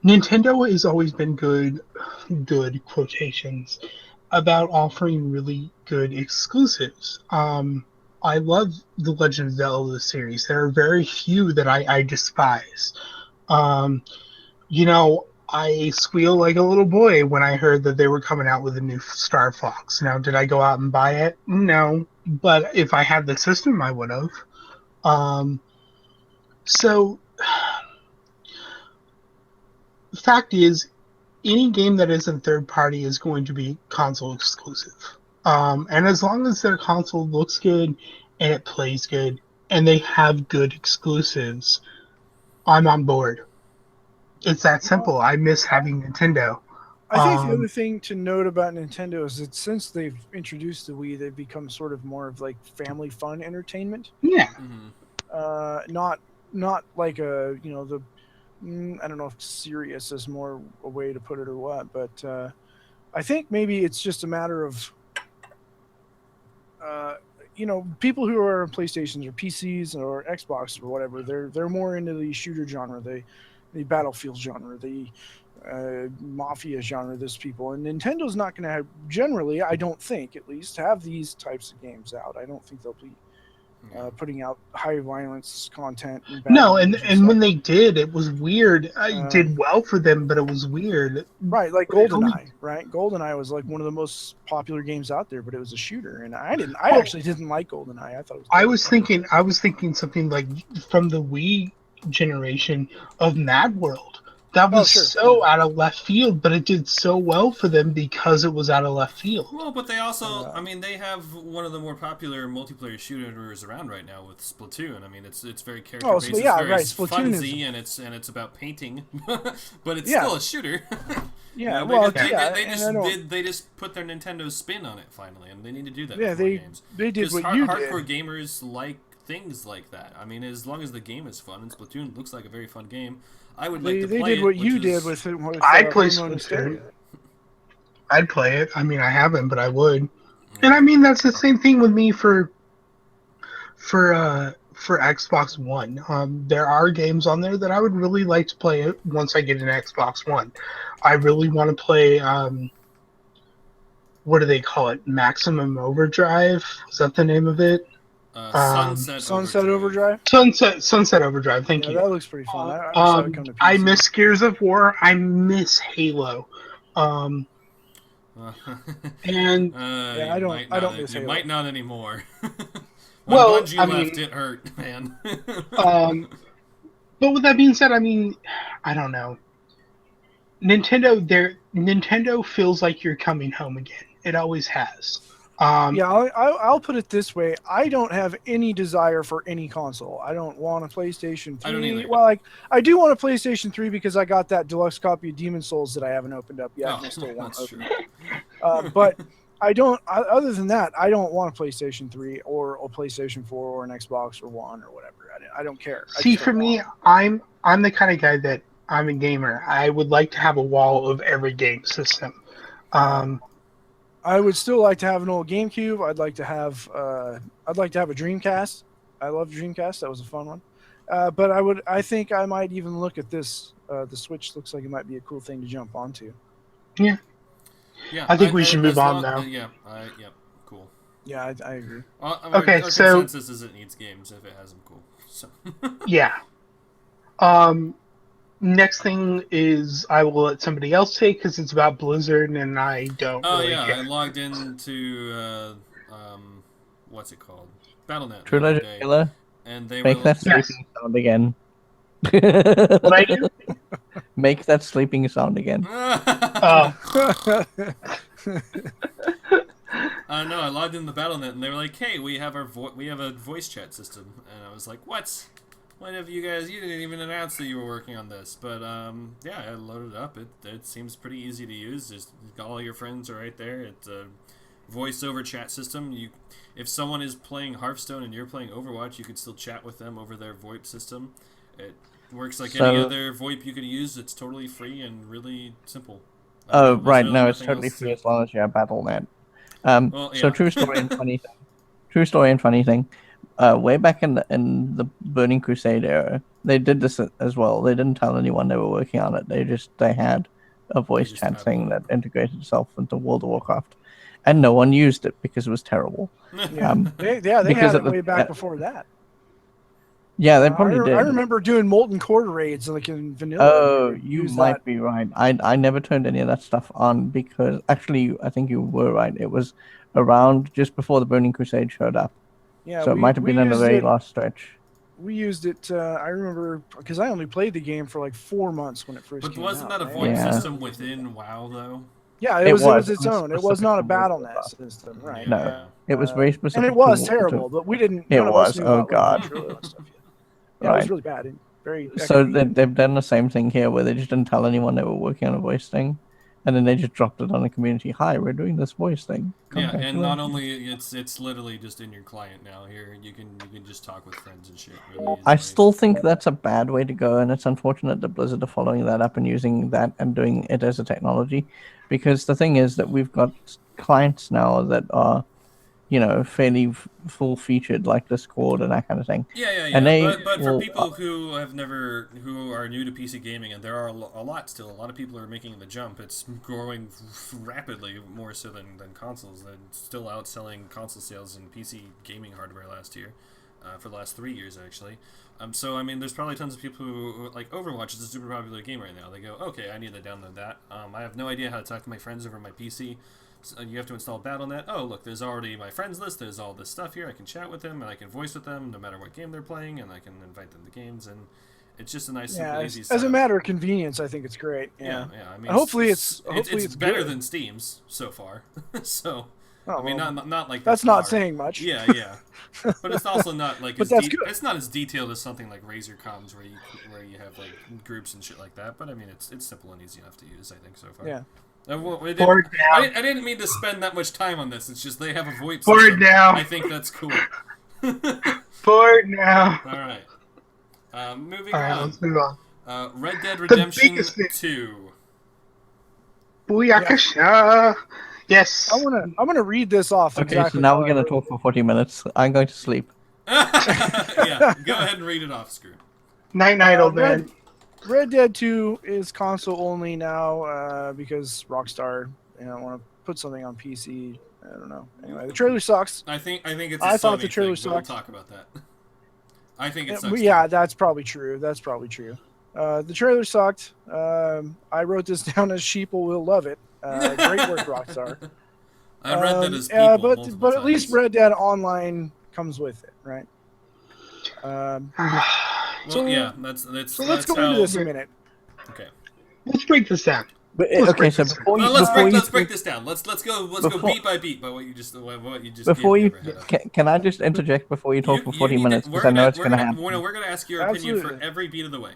Nintendo has always been good quotations, about offering really good exclusives. I love the Legend of Zelda series. There are very few that I despise. Um, I squeal like a little boy when I heard that they were coming out with a new Star Fox. Now, did I go out and buy it? No, but if I had the system, I would have. So, the fact is, any game that isn't third party is going to be console exclusive. And as long as their console looks good and it plays good and they have good exclusives, I'm on board. It's that simple. I miss having Nintendo. I think the other thing to note about Nintendo is that since they've introduced the Wii, they've become sort of more of like family fun entertainment. Yeah. Not like a I don't know if serious is more a way to put it or what, but I think maybe it's just a matter of people who are on PlayStations or PCs or Xbox or whatever. They're more into the shooter genre, the Battlefield genre, the Mafia genre. This people, and Nintendo's not going to have, generally, I don't think, at least, have these types of games out. I don't think they'll be putting out high violence content. No, and when they did, it was weird. It did well for them, but it was weird. Right, like GoldenEye, right? GoldenEye was like one of the most popular games out there, but it was a shooter, and I actually didn't like GoldenEye. I thought it was. I was thinking something like from the Wii generation of Mad World. That was out of left field, but it did so well for them because it was out of left field. Well, but they also, they have one of the more popular multiplayer shooters around right now with Splatoon. I mean, it's very character based. Yeah, it's very right. Splatoon funsy, and it's about painting, but it's still a shooter. Yeah, they just put their Nintendo spin on it finally, and they need to do that. Yeah, they did what you did. Hardcore gamers like things like that. I mean, as long as the game is fun, and Splatoon looks like a very fun game, I would like to play it. They did what you did with I'd play Splatoon. I'd play it. I mean, I haven't, but I would. And I mean, that's the same thing with me for for Xbox One. There are games on there that I would really like to play once I get an Xbox One. I really want to play what do they call it? Maximum Overdrive? Is that the name of it? Sunset Overdrive. Sunset Overdrive. Thank you. That looks pretty fun. I wish that would come to PC. I miss Gears of War. I miss Halo. And I don't miss Halo. You might not anymore. Well, Bungie left, it hurt, man. But with that being said, I mean, I don't know. Nintendo feels like you're coming home again. It always has. I'll put it this way: I don't have any desire for any console. I don't want a PlayStation 3. I don't either. Well, I do want a PlayStation 3 because I got that deluxe copy of Demon's Souls that I haven't opened up yet. And I still want to open it. But I don't. Other than that, I don't want a PlayStation 3 or a PlayStation 4 or an Xbox or One or whatever. I don't care. See, for me, I'm the kind of guy that I'm a gamer. I would like to have a wall of every game system. I would still like to have an old GameCube. I'd like to have a Dreamcast. I love Dreamcast. That was a fun one. But I think I might even look at this. The Switch looks like it might be a cool thing to jump onto. Yeah. Yeah. I think we should move on now. Yeah. Cool. Yeah, I agree. Our consensus is it needs games. If it has them, cool. So. Yeah. Next thing is I will let somebody else take because it's about Blizzard and I don't really care. I logged into what's it called? Battle.net. True Legend Killer. And they Make were that sleeping sound again. What I do? Make that sleeping sound again. Oh. No, I logged in the Battle.net and they were like, "Hey, we have a voice chat system," and I was like, "What? When have you guys? You didn't even announce that you were working on this." But yeah, I loaded it up. It seems pretty easy to use. Just all your friends are right there. It's a voice-over chat system. If someone is playing Hearthstone and you're playing Overwatch, you can still chat with them over their VoIP system. It works like any other VoIP you could use. It's totally free and really simple. Oh, right. No, it's totally free as long as you have Battle.net. Well, yeah. So true story and funny thing. True story and funny thing. Way back in the Burning Crusade era, they did this as well. They didn't tell anyone they were working on it. They had a voice chat thing that integrated itself into World of Warcraft, and no one used it because it was terrible. They had it way back before that. Yeah, they probably did. I remember doing Molten Core raids like in vanilla. Oh, you might be right. I never turned any of that stuff on because actually I think you were right. It was around just before the Burning Crusade showed up. Yeah, so it might have been in the very last stretch. We used it. I remember because I only played the game for like 4 months when it first came out. But wasn't that a VoIP system within WoW though? Yeah, it was its own. It was not a Battle.net system, right? No, it was very specific. And it was terrible, but we didn't. It was. Oh god. Yeah, it was really bad. Very. So they've done the same thing here, where they just didn't tell anyone they were working on a voice thing, and then they just dropped it on the community. Hi, we're doing this voice thing. Yeah, and not only it's literally just in your client now. Here you can just talk with friends and shit. Really I still think that's a bad way to go, and it's unfortunate that Blizzard are following that up and using that and doing it as a technology, because the thing is that we've got clients now that are, fairly full-featured, like Discord and that kind of thing. Yeah. And but for people who are new to PC gaming, and there are a lot still, a lot of people are making the jump. It's growing rapidly, more so than consoles. They're still outselling console sales in PC gaming hardware last year, for the last 3 years actually. So I mean, there's probably tons of people who like Overwatch is a super popular game right now. They go, okay, I need to download that. I have no idea how to talk to my friends over my PC. So you have to install Battle.net. Oh, look, there's already my friends list. There's all this stuff here. I can chat with them, and I can voice with them no matter what game they're playing, and I can invite them to games, and it's just a nice, simple, easy as a matter of convenience, I think it's great. Yeah. I mean, hopefully it's better good. than Steam's so far. So, I mean, not like that's not saying much. Yeah. But it's also not like it's not as detailed as something like Razor.com's where you have like groups and shit like that. But I mean, it's simple and easy enough to use. I think so far. Yeah. I didn't mean to spend that much time on this. It's just they have a VoIP system. Now. I think that's cool. Bored now. All right. Moving on. Let's move on. Red Dead Redemption 2. Booyakasha. Yeah. Yes. I'm gonna read this off. Okay, so now we're gonna talk for 40 minutes. I'm going to sleep. Yeah, go ahead and read it off, Screw. Night, old man. Red Dead 2 is console only now because Rockstar, want to put something on PC. I don't know. Anyway, the trailer sucks. I think it's a I thought Sony the trailer thing, but we'll sucked. talk about that. I think it sucks. Yeah, too. that's probably true. The trailer sucked. I wrote this down as sheeple will love it. Great work, Rockstar. I read that as people but at least times. Red Dead Online comes with it, right? Well, yeah, that's So let's go into this a minute. Okay. Let's break this down. Okay, so before you, let's break this down. Let's go beat by beat by what you just before gave you me can I just interject before you talk for 40 minutes, because I know it's going to happen. We're going to ask your opinion for every beat of the way.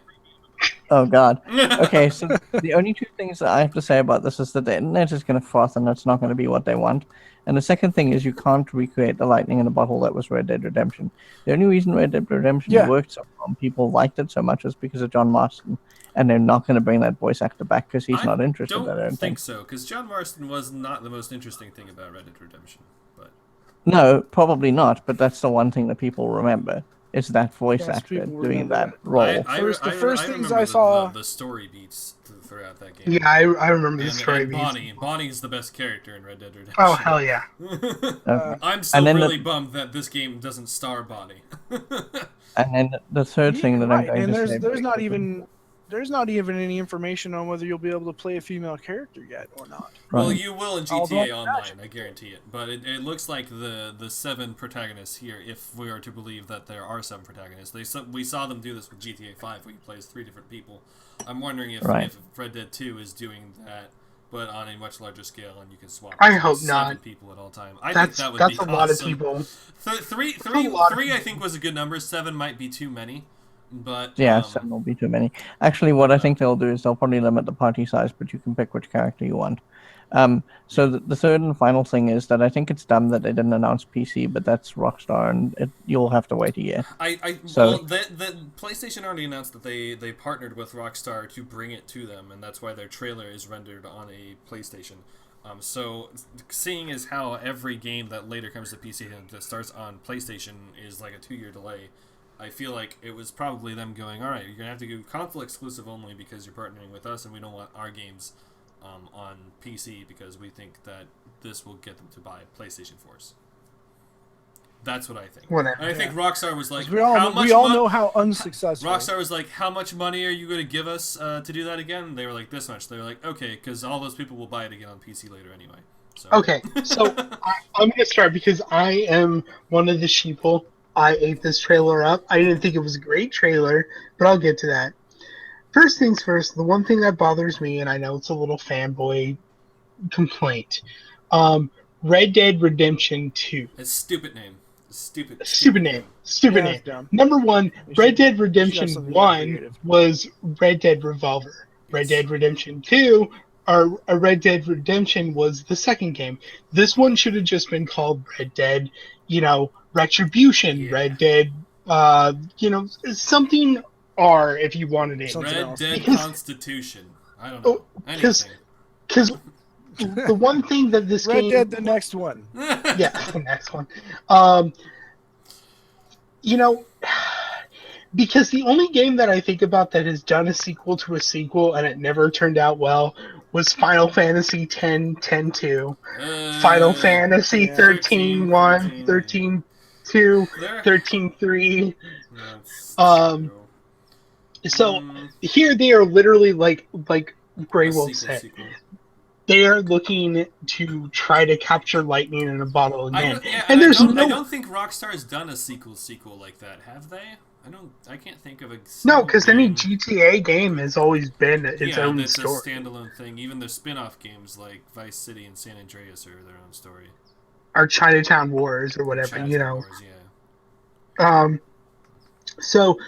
Oh God. Okay, so the only two things that I have to say about this is that the internet is going to froth and it's not going to be what they want. And the second thing is you can't recreate the lightning in a bottle that was Red Dead Redemption. The only reason Red Dead Redemption worked so well and people liked it so much is because of John Marston. And they're not going to bring that voice actor back because he's not interested. I don't think so, because John Marston was not the most interesting thing about Red Dead Redemption. But no, probably not. But that's the one thing that people remember is that voice actor doing that role. The first things I saw the story beats throughout that game. Yeah, I remember the story beats. Bonnie's the best character in Red Dead Redemption. Oh hell yeah! I'm still really bummed that this game doesn't star Bonnie. And then the third thing that I'm going to say, there's not even any information on whether you'll be able to play a female character yet or not. Well, you will in GTA Online, I guarantee it. But it looks like the 7 protagonists here, if we are to believe that there are 7 protagonists. We saw them do this with GTA 5, where you play as 3 different people. I'm wondering if Red Dead 2 is doing that, but on a much larger scale, and you can swap. I hope 7 not. People at all time. I think that would be awesome. That's a lot of people. Three, I think was a good number. 7 might be too many. But 7 will be too many. Actually, what I think they'll do is they'll probably limit the party size, but you can pick which character you want. So the third and final thing is that I think it's dumb that they didn't announce PC, but that's Rockstar, and you'll have to wait a year. The PlayStation already announced that they partnered with Rockstar to bring it to them, and that's why their trailer is rendered on a PlayStation. So seeing as how every game that later comes to PC that starts on PlayStation is like a 2-year delay, I feel like it was probably them going, all right, you're going to have to go console exclusive only because you're partnering with us and we don't want our games on PC because we think that this will get them to buy PlayStation 4s. That's what I think. Whatever. And I think Rockstar was like, we all know how unsuccessful. Rockstar was like, how much money are you going to give us to do that again? And they were like, this much. They were like, okay, because all those people will buy it again on PC later anyway. So. Okay, so I'm going to start because I am one of the sheeple. I ate this trailer up. I didn't think it was a great trailer, but I'll get to that. First things first, the one thing that bothers me, and I know it's a little fanboy complaint, Red Dead Redemption 2. It's a stupid name. Stupid name. Number one, Red Dead Redemption 1 was Red Dead Revolver. Yes. Red Dead Redemption 2, or Red Dead Redemption was the second game. This one should have just been called Red Dead, Retribution, Red Dead, something R if you wanted it. Red Dead Constitution. I don't know. Anything. Because the one thing that this Red game... Dead, the next one. Yeah, the next one. Because the only game that I think about that has done a sequel to a sequel and it never turned out well was Final Fantasy X 10-2, Final Fantasy 13-1, 13-2, 13-3. So here they are literally like Grey Wolf said. They are looking to try to capture lightning in a bottle again. I don't think Rockstar has done a sequel like that, have they? I can't think of a. No, because any GTA game has always been its own story. It's a standalone thing. Even the spin-off games like Vice City and San Andreas are their own story. Or Chinatown Wars or whatever, Wars, yeah. So,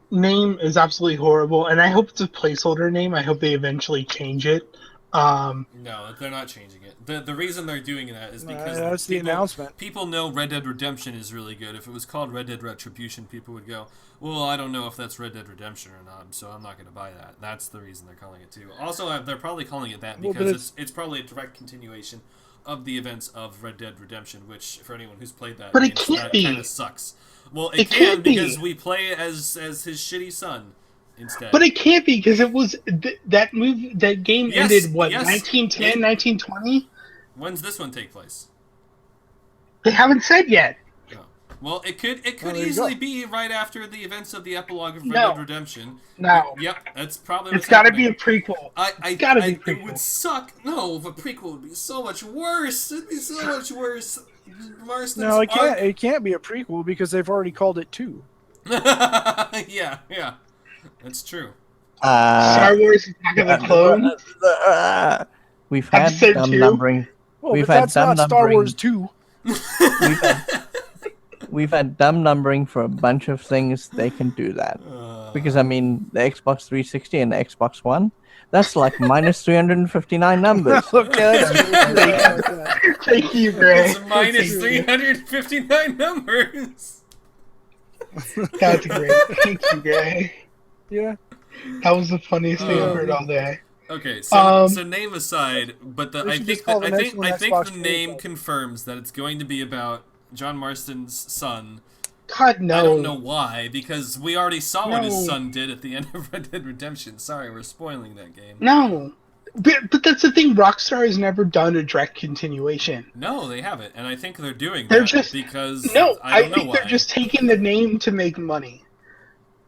name is absolutely horrible, and I hope it's a placeholder name. I hope they eventually change it. No, they're not changing it. The reason they're doing that is because that's the announcement. People know Red Dead Redemption is really good. If it was called Red Dead Retribution, people would go, well, I don't know if that's Red Dead Redemption or not, so I'm not going to buy that. That's the reason they're calling it too. Also, they're probably calling it that because it's probably a direct continuation of the events of Red Dead Redemption, which for anyone who's played that, But it can't that be. kind of sucks. Well, It can can't be. because we play as his shitty son instead. But it can't be because it was that game Yes, ended what yes. 1910, 1920. When's this one take place? They haven't said yet. Oh. Well, it could there you easily go. be right after the events of the epilogue of Red No. Dead Redemption. No. Yep, that's probably It's what's got to be a happening. prequel. It would suck. No, the prequel would be so much worse. It'd be so much worse. Marston's No, it can't. It can't be a prequel because they've already called it 2. yeah, that's true. Star Wars Attack of the Clones. We've had Episode dumb 2? numbering. Well, We've but had that's dumb not Star numbering. Wars 2. We've had dumb numbering for a bunch of things. They can do that because I mean the Xbox 360 and the Xbox One. That's like minus 359 numbers. Okay, Thank you, Gray. It's minus 359 numbers. That's great. Thank you, Gray. yeah. That was the funniest thing I've heard all day. Okay, so name aside, but They I should think just call the next I one think Xbox the Game name Pass. confirms that it's going to be about John Marston's son. God, no. I don't know why, because we already saw what his No. son did at the end of Red Dead Redemption. Sorry, we're spoiling that game. No. But that's the thing. Rockstar has never done a direct continuation. No, they haven't, and I think they're doing They're that just because no. I don't know think why. they're just taking the name to make money.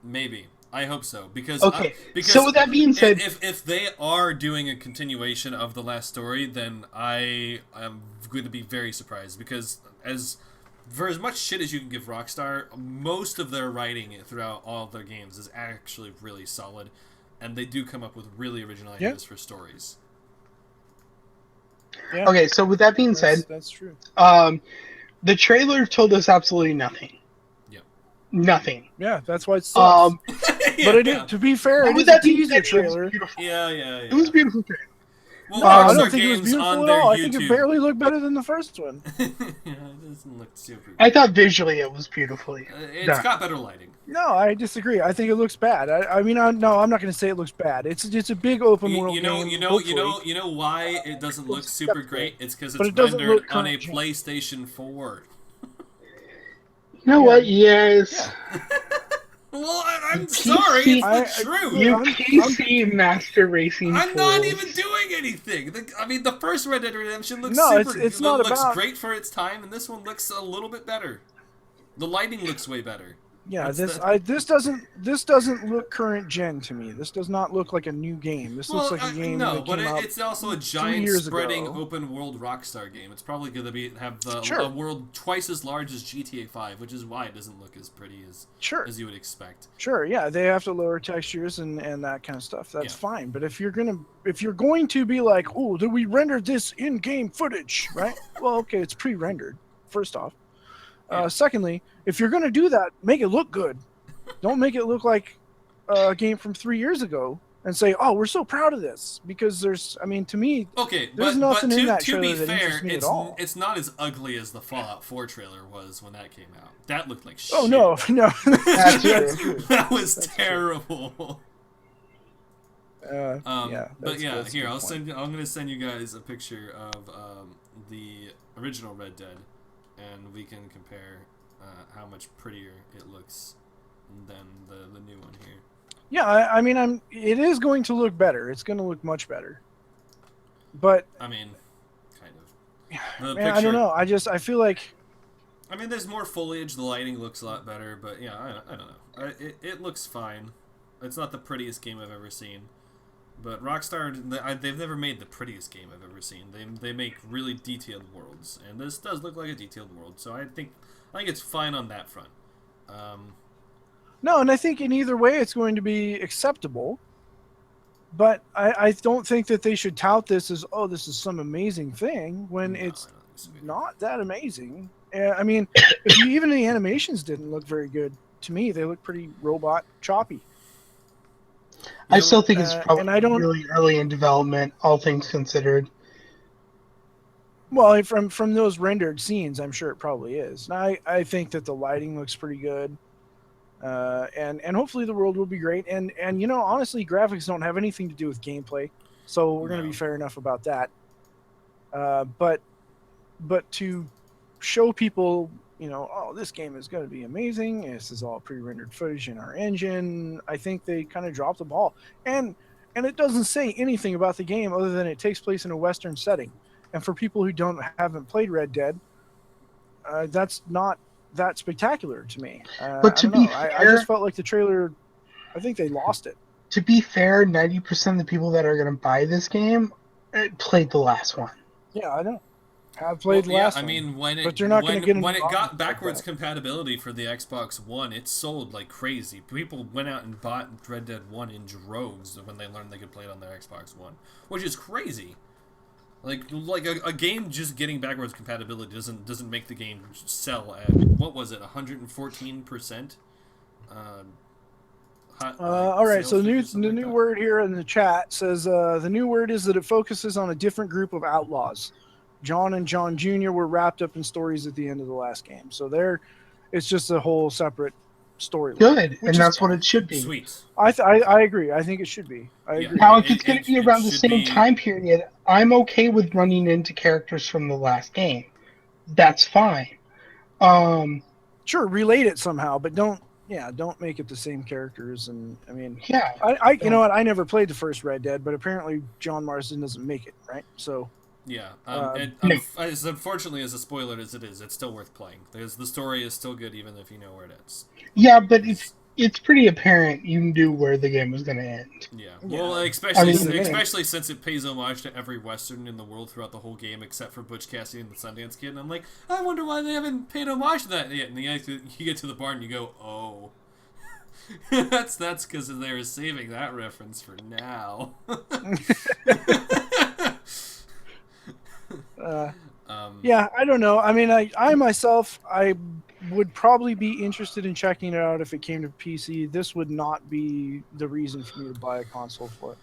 Maybe. I hope so because Okay. because So with that being said, if they are doing a continuation of the last story, then I am going to be very surprised because for as much shit as you can give Rockstar, most of their writing throughout all of their games is actually really solid, and they do come up with really original ideas for stories. Yeah. okay. So with that being said, That's true. the trailer told us absolutely nothing. Yep. Nothing. Yeah, that's why it sucks. Yeah, but yeah. To be fair, it with is a that being teaser said, trailer. Yeah. It was a beautiful trailer. Well, No, I Rockstar don't think it was games beautiful on at their all. I YouTube. think it barely looked better than the first one. Yeah, it doesn't look super. I thought visually it was beautifully. It's done. got better lighting. No, I disagree. I think it looks bad. I'm not going to say it looks bad. It's a big open world game. You know why it doesn't look super great? It's because But it's it doesn't rendered look on a current gen. PlayStation 4. You know what? Yes. Well, I'm sorry, it's the truth. You I'm- PC master racing. I'm not fools. even doing anything. The first Red Dead Redemption looks No, super. it's not looks about- great for its time, and this one looks a little bit better. The lighting looks way better. Yeah, That's this doesn't look current gen to me. This does not look like a new game. This looks like a game that came out. It's also a giant years spreading ago. open world Rockstar game. It's probably going to have Sure. a world twice as large as GTA 5, which is why it doesn't look as pretty Sure. as you would expect. Sure, yeah, they have to lower textures and that kind of stuff. That's fine. But if you're going to be like, oh, did we render this in-game footage, right? Well, okay, it's pre-rendered. First off, secondly, if you're going to do that, make it look good. Don't make it look like a game from 3 years ago and say, oh, we're so proud of this, because to me, Okay, there's but nothing in that to be trailer that fair, interests me at all. it's not as ugly as the Fallout 4 trailer was when that came out. That looked like shit. Oh no, That's true. That was terrible. Yeah, But that's yeah, a here good I'm point. gonna send you guys a picture of the original Red Dead, and we can compare how much prettier it looks than the new one here. Yeah, it is going to look better. It's going to look much better. But I mean, kind of. The man, I don't know. I feel like I mean, there's more foliage. The lighting looks a lot better, but yeah, I don't know. It looks fine. It's not the prettiest game I've ever seen, but Rockstar, they've never made the prettiest game I've ever seen. They make really detailed worlds, and this does look like a detailed world. So I think it's fine on that front. no, and I think in either way it's going to be acceptable. But I don't think that they should tout this as, oh, this is some amazing thing when No, it's I don't think so either. not that amazing. Even the animations didn't look very good to me. They look pretty robot choppy. I still think it's and probably I don't- really early in development, all things considered. Well, from those rendered scenes, I'm sure it probably is. And I think that the lighting looks pretty good. And hopefully the world will be great. And honestly, graphics don't have anything to do with gameplay. So we're going to No. be fair enough about that. But but to show people, oh, this game is going to be amazing. This is all pre-rendered footage in our engine. I think they kind of dropped the ball, and it doesn't say anything about the game other than it takes place in a Western setting. And for people who haven't played Red Dead, that's not that spectacular to me. But to be fair, I just felt like the trailer. I think they lost it. To be fair, 90% of the people that are going to buy this game played the last one. Yeah, I know. Have played the last one. I mean, when it got backwards compatibility for the Xbox One, it sold like crazy. People went out and bought Red Dead 1 in droves when they learned they could play it on their Xbox One, which is crazy. Like a game just getting backwards compatibility doesn't make the game sell at, what was it, 114%? All right, so the new word here in the chat says the new word is that it focuses on a different group of outlaws. John and John Jr. were wrapped up in stories at the end of the last game, so it's just a whole separate story. Good, and that's what it should be. Sweet. I agree. I think it should be. I agree. Now, if it's going to be around the same time period, I'm okay with running into characters from the last game. That's fine. Sure, relate it somehow, but don't make it the same characters. And I mean, you know what? I never played the first Red Dead, but apparently John Marston doesn't make it, right? So. Yeah, as unfortunately as a spoiler as it is, it's still worth playing. The story is still good even if you know where it ends. Yeah, but it's pretty apparent you knew where the game was going to end. Yeah, well, especially since it pays homage to every Western in the world throughout the whole game except for Butch Cassidy and the Sundance Kid, and I'm like, I wonder why they haven't paid homage to that yet. And you get to the bar and you go, oh. that's because they were saving that reference for now. Yeah, I don't know. I mean, I myself, I would probably be interested in checking it out if it came to PC. This would not be the reason for me to buy a console for it.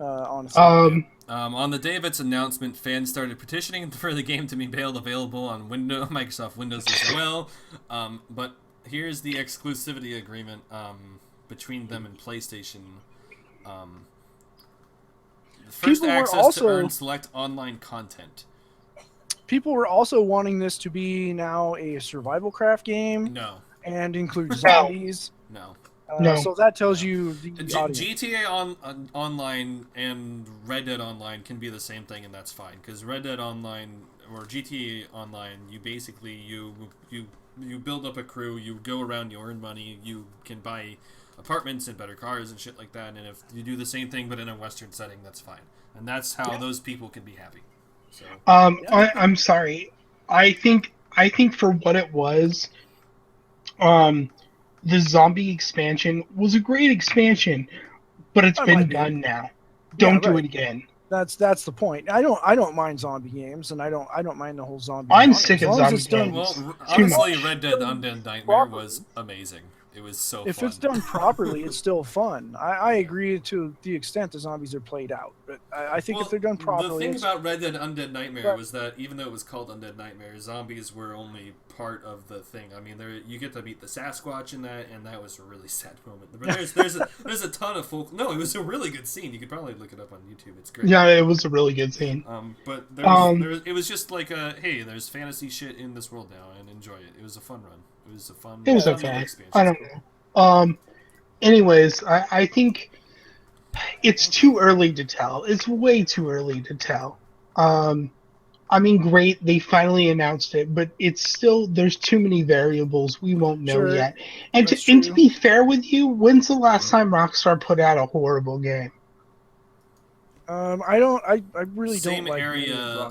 Honestly. On the day of its announcement, fans started petitioning for the game to be made available on Microsoft Windows as well. But here's the exclusivity agreement between them and PlayStation. First access to earn select online content. People were also wanting this to be now a survival craft game. No. And include zombies. No. No. So that tells you the audience. GTA Online and Red Dead Online can be the same thing, and that's fine. Because Red Dead Online or GTA Online, you basically you build up a crew, you go around, you earn money, you can buy apartments and better cars and shit like that, and if you do the same thing but in a Western setting, that's fine, and that's how those people can be happy. So, I'm sorry. I think for what it was, the zombie expansion was a great expansion, but it's been done now. Don't do it again. That's the point. I don't mind zombie games, and I don't mind the whole zombie. I'm sick of zombie games. Well, honestly, Red Dead Undead Nightmare was amazing. It was so fun. If it's done properly, it's still fun. I agree to the extent the zombies are played out, but I think if they're done properly... The thing about Red Dead Undead Nightmare was that even though it was called Undead Nightmare, zombies were only part of the thing. I mean, you get to meet the Sasquatch in that, and that was a really sad moment. But there's a ton of folk... No, it was a really good scene. You could probably look it up on YouTube. It's great. Yeah, it was a really good scene. But it was just like, hey, there's fantasy shit in this world now, and enjoy it. It was a fun run. It was a fun... It was okay. I don't know. Anyways, I think it's too early to tell. It's way too early to tell. I mean, great, they finally announced it, but it's still, there's too many variables we won't know yet. And to be fair with you, when's the last time Rockstar put out a horrible game? I really Same don't like area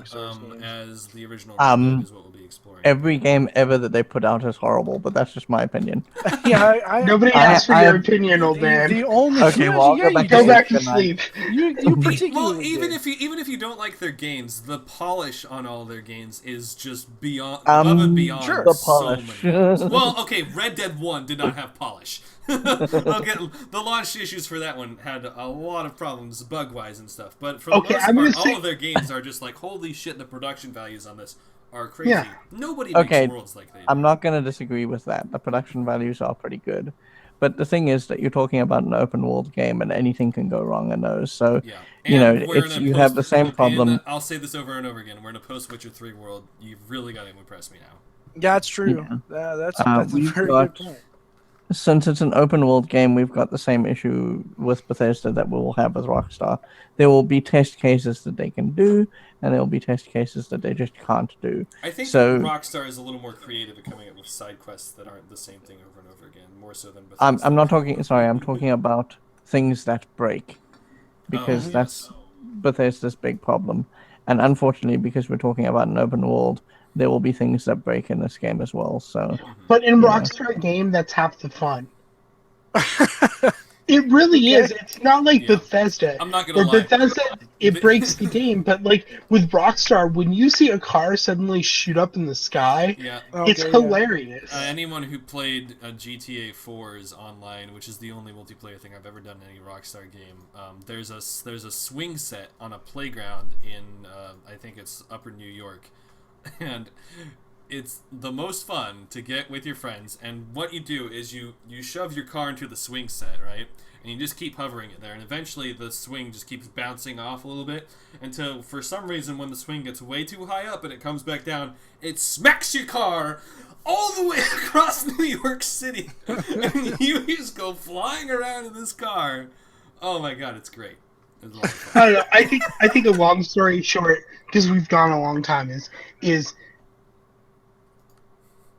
as the original is what we'll be exploring. Every game ever that they put out is horrible, but that's just my opinion. Yeah, nobody asked for your opinion, old man. The only go back to sleep. You well, even if you don't like their games, the polish on all their games is just beyond above and beyond. The polish. So many. Well, okay, Red Dead 1 did not have polish. Okay, the launch issues for that one had a lot of problems bug-wise and stuff, but for the most I'm part, gonna say- all of their games are just like, holy shit, the production values on this are crazy. Yeah. Nobody Okay, makes worlds like they do. I'm not going to disagree with that. The production values are pretty good. But the thing is that you're talking about an open world game and anything can go wrong in those. So, Yeah. you know, And we're it's, in a you have the same problem. And I'll say this over and over again. We're in a post-Witcher 3 world. You've really got to impress me now. Yeah, that's true. Yeah. That's a we've very got- good point. Since it's an open world game, we've got the same issue with Bethesda that we will have with Rockstar. There will be test cases that they can do, and there will be test cases that they just can't do. I think So- Rockstar is a little more creative at coming up with side quests that aren't the same thing over and over again, more so than Bethesda. I'm not talking. Sorry, I'm talking about things that break, because yes. that's Bethesda's big problem. And unfortunately, because we're talking about an open world, there will be things that break in this game as well. So, But in Yeah. Rockstar game, that's half the fun. It really is. It's not like Yeah. Bethesda. I'm not gonna Where lie. Bethesda, it breaks the game. But like with Rockstar, when you see a car suddenly shoot up in the sky, Yeah. it's Okay, yeah. hilarious. Anyone who played GTA 4's online, which is the only multiplayer thing I've ever done in any Rockstar game, there's a swing set on a playground in I think it's Upper New York, and it's the most fun to get with your friends. And what you do is you shove your car into the swing set, right? And you just keep hovering it there, and eventually the swing just keeps bouncing off a little bit until, for some reason, when the swing gets way too high up and it comes back down, it smacks your car all the way across New York City, and you just go flying around in this car. Oh my god, it's great. It's a lot of fun. I don't know. I think a long story short, because we've gone a long time, is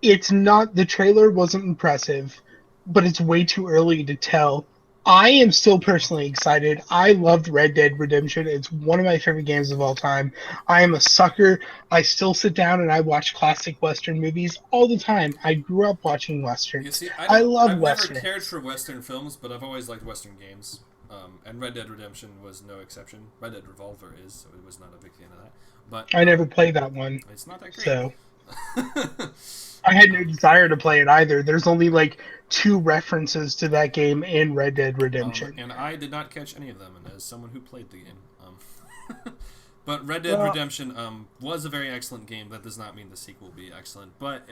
it's not, the trailer wasn't impressive, but it's way too early to tell. I am still personally excited. I loved Red Dead Redemption. It's one of my favorite games of all time. I am a sucker. I still sit down and I watch classic Western movies all the time. I grew up watching Westerns. You see, I love I've Westerns. never cared for Western films, but I've always liked Western games. And Red Dead Redemption was no exception. Red Dead Revolver is, so it was not a big fan of that. But I never played that one, it's not that great. so I had no desire to play it either. There's only like 2 references to that game in Red Dead Redemption. And I did not catch any of them, and as someone who played the game. But Red Dead Redemption was a very excellent game. That does not mean the sequel will be excellent. But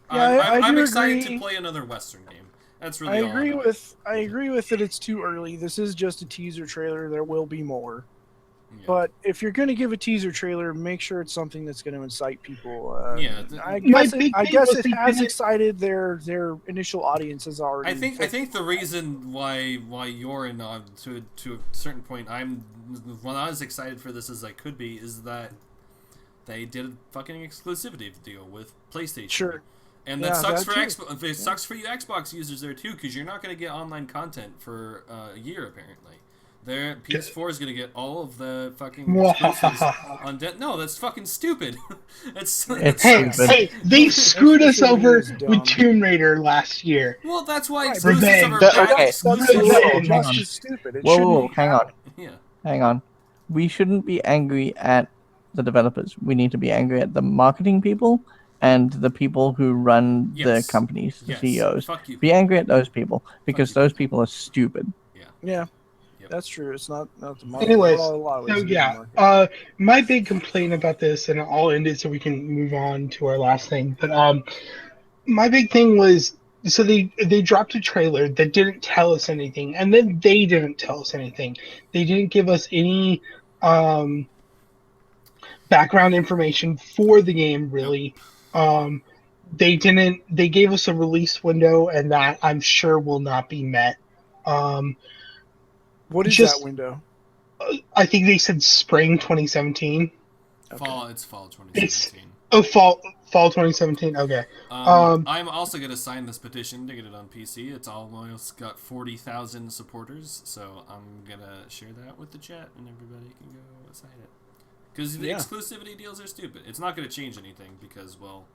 I'm do excited agree. to play another Western game. That's I really agree all. I agree with that. It's too early. This is just a teaser trailer. There will be more. Yeah. But if you're going to give a teaser trailer, make sure it's something that's going to incite people. Yeah, I My guess big I thing guess was it they has didn't- excited their initial audiences already. I think the reason why you're in to a certain point, I'm as excited for this as I could be, is that they did a fucking exclusivity deal with PlayStation. Sure. And that Yeah, sucks that for too. Xbox. It sucks for you Xbox users there too, because you're not going to get online content for a year apparently. Their PS4 is going to get all of the fucking exclusives on No, that's fucking stupid. It's Hey, stupid. hey, they screwed us Exclusivity over is dumb. with Tomb Raider last year. Well, that's why Right, exclusives revenge. are Okay, bad That's exclusives. Revenge. just as stupid. It Whoa, shouldn't whoa, be hang on. Yeah. Hang on. We shouldn't be angry at the developers. We need to be angry at the marketing people and the people who run Yes. the companies, the Yes. CEOs. Fuck you. Be angry at those people because you those people are stupid. Yeah, Yep. that's true. It's not the market. Anyways, Well, a lot of ways so it is the yeah, market. my big complaint about this, and I'll end it so we can move on to our last thing. But my big thing was, so they dropped a trailer that didn't tell us anything, and then they didn't tell us anything. They didn't give us any background information for the game, really. They didn't. They gave us a release window, and that I'm sure will not be met. What is just- that window? I think they said spring 2017. It's fall 2017. Oh, fall 2017. Okay. I'm also going to sign this petition to get it on PC. It's almost got 40,000 supporters, so I'm going to share that with the chat, and everybody can go sign it. Because the exclusivity deals are stupid. It's not going to change anything because, well,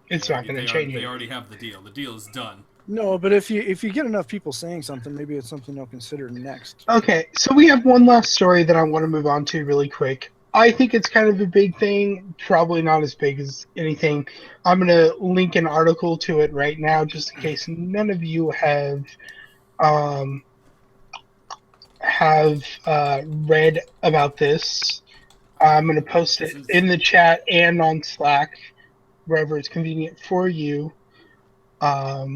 It's not going to change They it. already have the deal. The deal is done. No, but if you get enough people saying something, maybe it's something they'll consider next. Okay, so we have one last story that I want to move on to really quick. I think it's kind of a big thing. Probably not as big as anything. I'm gonna link an article to it right now, just in case none of you um, have read about this. I'm gonna post it in the chat and on Slack, wherever it's convenient for you. But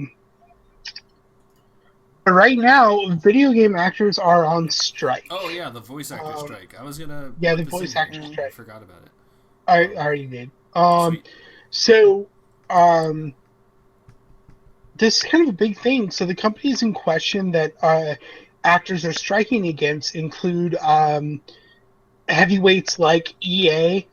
right now, video game actors are on strike. Oh yeah, the voice actor strike. I was gonna. Yeah, the voice actor strike. I forgot about it. I already did. Sweet. So, this is kind of a big thing. So the companies in question that actors are striking against include heavyweights like EA,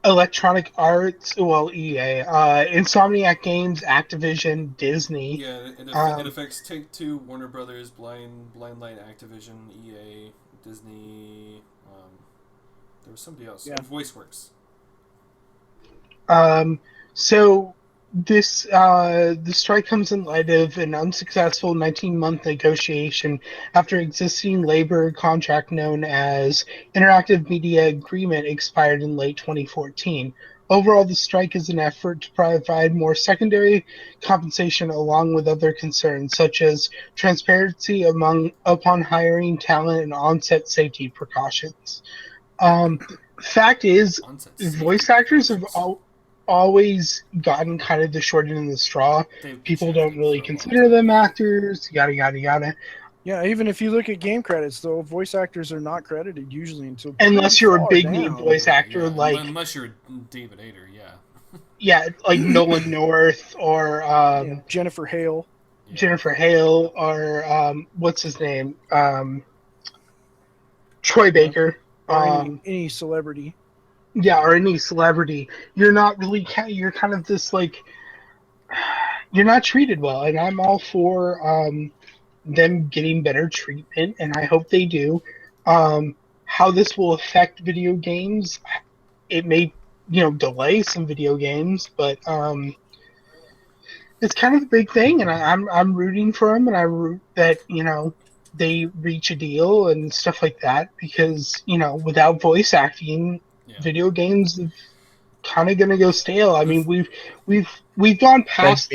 Electronic Arts, well, EA, Insomniac Games, Activision, Disney. Yeah, it affects Take-Two, Warner Brothers, Blind Light, Activision, EA, Disney. There was somebody else. Yeah. VoiceWorks. So this the strike comes in light of an unsuccessful 19-month negotiation after existing labor contract known as Interactive Media Agreement expired in late 2014. Overall, the strike is an effort to provide more secondary compensation along with other concerns such as transparency upon hiring talent and on-set safety precautions. Fact is, voice actors have always gotten kind of the short end of the straw. People don't really consider them actors, yada, yada, yada. Yeah, even if you look at game credits, though, voice actors are not credited usually until unless you're a big name voice actor, like unless you're David Ader, yeah, like Nolan North or Jennifer Hale. Jennifer Hale or what's his name? Troy Baker. Or any celebrity. Yeah, or any celebrity. You're not really. You're kind of this like. You're not treated well, and I'm all for them getting better treatment, and I hope they do. How this will affect video games, it may delay some video games, but it's kind of a big thing, and I'm rooting for them, and I root that they reach a deal and stuff like that, because without voice acting, video games are kind of gonna go stale. I mean, we've gone past.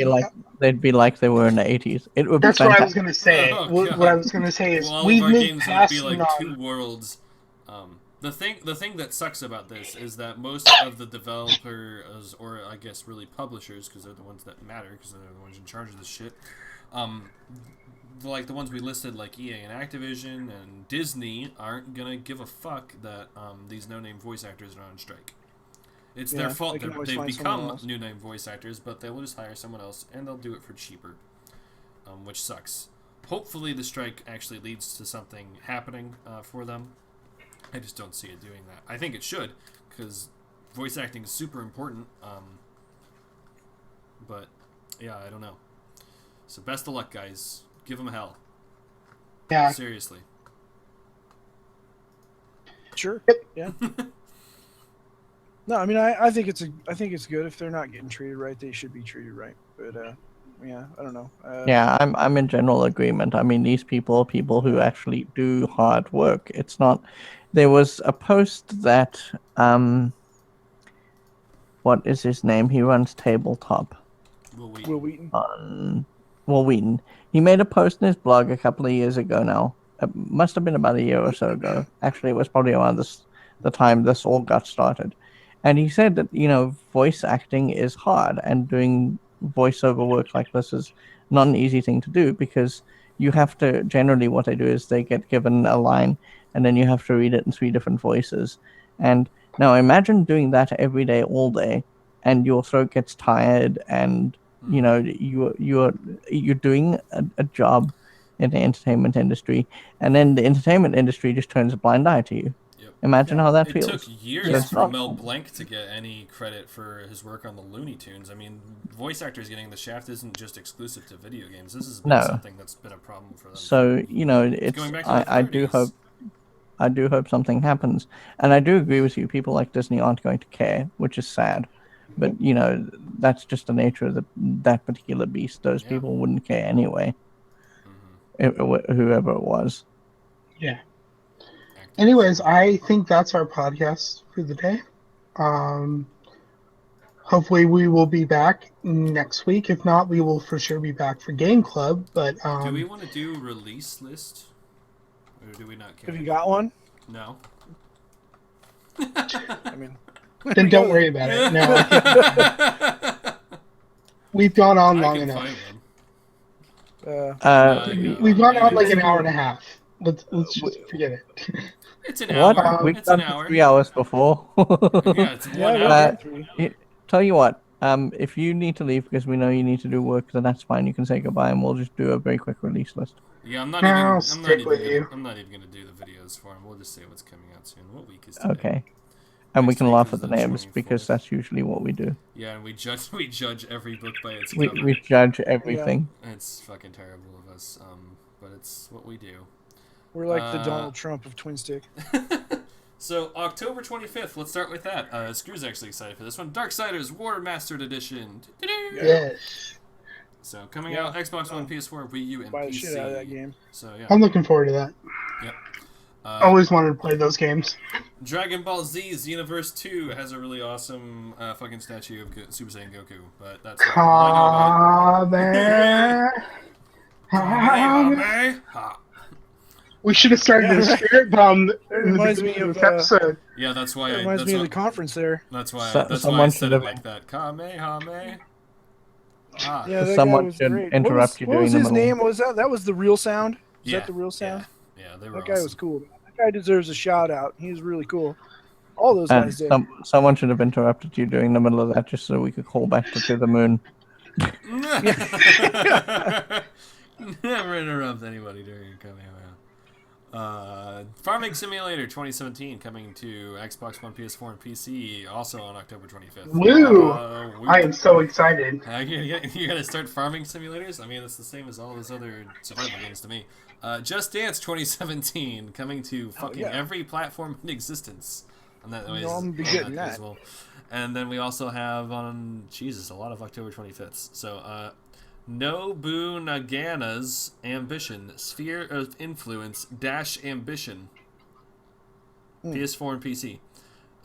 They'd be like they were in the 80s. It would. That's be what I was gonna say. What I was gonna say is we've moved past. Would be like two worlds. The thing that sucks about this is that most of the developers, or I guess really publishers, because they're the ones that matter, because they're the ones in charge of this shit. Like the ones we listed, like EA and Activision and Disney, aren't gonna give a fuck that these no-name voice actors are on strike. It's their fault. They've become new-name voice actors, but they will just hire someone else, and they'll do it for cheaper, which sucks. Hopefully, the strike actually leads to something happening for them. I just don't see it doing that. I think it should, because voice acting is super important. But yeah, I don't know. So best of luck, guys. Give them hell. Yeah. Seriously. Sure. Yeah. No, I mean, I think it's good. If they're not getting treated right, they should be treated right. But yeah, I don't know. Yeah, I'm in general agreement. I mean, these people who actually do hard work. It's not. There was a post that what is his name? He runs Tabletop. Will Wheaton. Will Wheaton. He made a post in his blog a couple of years ago now. It must have been about a year or so ago. Actually, it was probably around the time this all got started. And he said that, voice acting is hard, and doing voiceover work like this is not an easy thing to do, because you have to, generally what they do is they get given a line and then you have to read it in 3 different voices. And now imagine doing that every day, all day, and your throat gets tired, and you're doing a job in the entertainment industry, and then the entertainment industry just turns a blind eye to you. Yep. Imagine how that feels. It took years for Mel Blanc to get any credit for his work on the Looney Tunes. I mean, voice actors getting the shaft isn't just exclusive to video games. This has been something that's been a problem for them. So it's I do hope something happens, and I do agree with you. People like Disney aren't going to care, which is sad. But that's just the nature of that particular beast. Those people wouldn't care anyway. Whoever it was. Yeah. Anyways, I think that's our podcast for the day. Hopefully we will be back next week. If not, we will for sure be back for Game Club. But do we want to do release list, or do we not care? Have you got one? No. I mean, then don't worry about it. No, I think we've gone on long enough. We've gone on like an hour and a half. Let's just forget it. It's an hour. What? We've it's done an hour. 3 hours before. Yeah, it's 1 hour. Tell you what, if you need to leave because we know you need to do work, then that's fine. You can say goodbye, and we'll just do a very quick release list. Yeah, I'm not I'll even stick with you. I'm not even gonna do the videos for him. We'll just say what's coming out soon. What week is today? Okay. And we Next can week laugh is at the the names 24th. because that's usually what we do. Yeah, and we judge every book by its We cover. judge everything. It's fucking terrible of us, but it's what we do. We're like the Donald Trump of Twinstiq. So, October 25th, let's start with that. Screw's actually excited for this one. Darksiders War Mastered Edition. Yes. So, coming out Xbox One, PS4, Wii U, and Buy the PC. shit out of that game. So, yeah. I'm looking forward to that. Yep. Always wanted to play those games. Dragon Ball Z Xenoverse 2 has a really awesome fucking statue of Super Saiyan Goku, but that's all We should have started a spirit bomb It reminds me of this episode. Yeah, that's why. It reminds me of the conference there. That's why. So- That's why I someone said should it have- like that. Kamehame. Ah. Yeah, that Someone guy was should great. interrupt you What during was the his middle. name? Was that was the real sound? Is Yeah, that the real sound? Yeah, they were That guy awesome. was cool. That guy deserves a shout out. He was really cool. All those guys did. Someone should have interrupted you during the middle of that just so we could call back to the moon. Never interrupt anybody during a Kamehameha. Farming Simulator 2017 coming to Xbox One, PS4, and PC also on October 25th. Woo! I am so excited. You're gonna start farming simulators? I mean, it's the same as all those other survival games to me. Just Dance 2017 coming to fucking every platform in existence. And that I'm gonna be getting that. as well. And then we also have on a lot of October 25th. So Nobunagana's Ambition, Sphere of Influence - Ambition. PS4 and PC.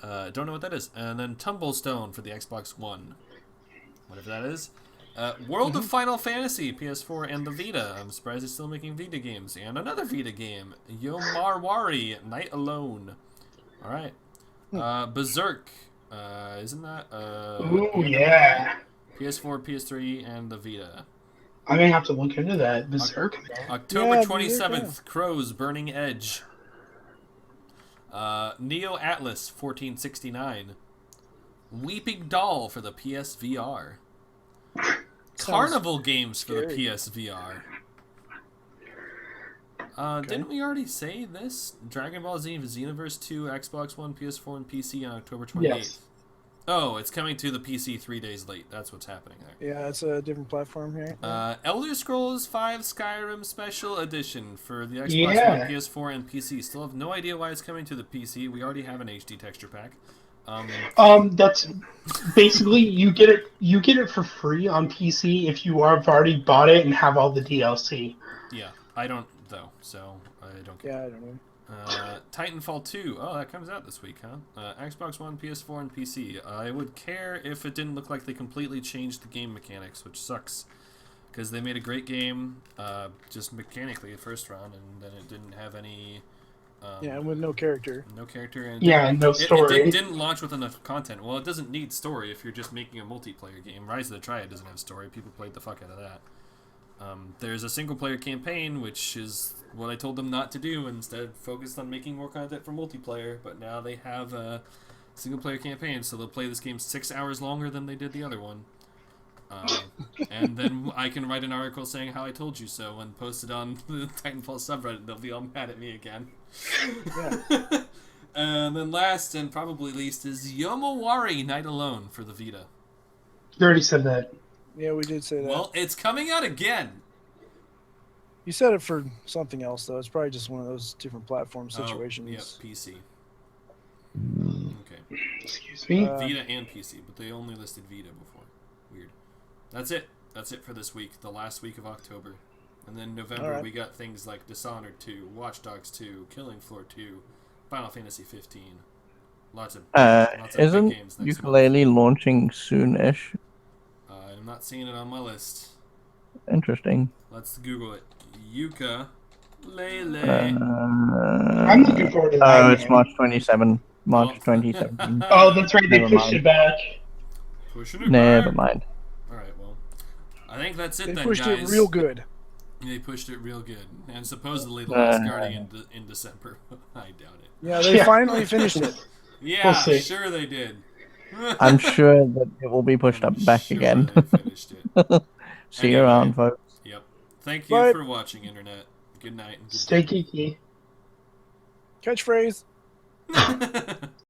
Don't know what that is. And then Tumblestone for the Xbox One. Whatever that is. World of Final Fantasy, PS4 and the Vita. I'm surprised it's still making Vita games. And another Vita game. Yomarwari, Night Alone. Alright. Berserk. Isn't that? Ooh, yeah. PS4, PS3, and the Vita. I'm gonna have to look into that. Berserk. October 27th, Crow's Burning Edge. Neo Atlas 1469. Weeping Doll for the PSVR. Carnival games for the PSVR. Didn't we already say this? Dragon Ball Z Xenoverse 2, Xbox One, PS4, and PC on October 28th. Yes. Oh, it's coming to the PC 3 days late. That's what's happening there. Yeah, it's a different platform here. Elder Scrolls 5 Skyrim Special Edition for the Xbox Yeah. One, PS4, and PC. Still have no idea why it's coming to the PC. We already have an HD texture pack. That's basically you get it for free on PC if you have already bought it and have all the DLC. Yeah, I don't though, so I don't care. Yeah, I don't know. Titanfall 2. Oh, that comes out this week, huh? Xbox One, PS4, and PC. I would care if it didn't look like they completely changed the game mechanics, which sucks. Because they made a great game, just mechanically the first run, and then it didn't have any... and with no character. No character. And no story. It didn't launch with enough content. Well, it doesn't need story if you're just making a multiplayer game. Rise of the Triad doesn't have story. People played the fuck out of that. There's a single-player campaign, which is what I told them not to do. Instead, focused on making more content for multiplayer. But now they have a single-player campaign, so they'll play this game 6 hours longer than they did the other one. And then I can write an article saying how I told you so and post it on the Titanfall subreddit. They'll be all mad at me again. Yeah. And then last and probably least is Yomawari Night Alone for the Vita. You already said that. Yeah, we did say that. Well, it's coming out again. You said it for something else, though. It's probably just one of those different platform situations. Oh, yep, PC. Okay. Excuse me. Vita and PC, but they only listed Vita before. Weird. That's it. That's it for this week, the last week of October. And then November, we got things like Dishonored 2, Watch Dogs 2, Killing Floor 2, Final Fantasy 15. Lots of big Isn't games next Ukulele launching soon-ish? month. I'm not seeing it on my list. Interesting. Let's Google it. Yuka Lele. I'm looking forward to that. Oh, it's game. March 27. March Oh. 2017. Oh, that's right. They Never pushed mind. it back. Pushing it Never back. mind. Alright, well. I think that's it They then, pushed guys. it real good. They pushed it real good. And supposedly The Last Guardian in December. I doubt it. Yeah, they finally finished it. Yeah, We'll see. sure they did. I'm sure that it will be pushed I'm up back sure again. they finished it. See you Anyway. around, folks. Yep. Thank you Bye. for watching, Internet. Good night. And good Stay geeky. Catchphrase. day.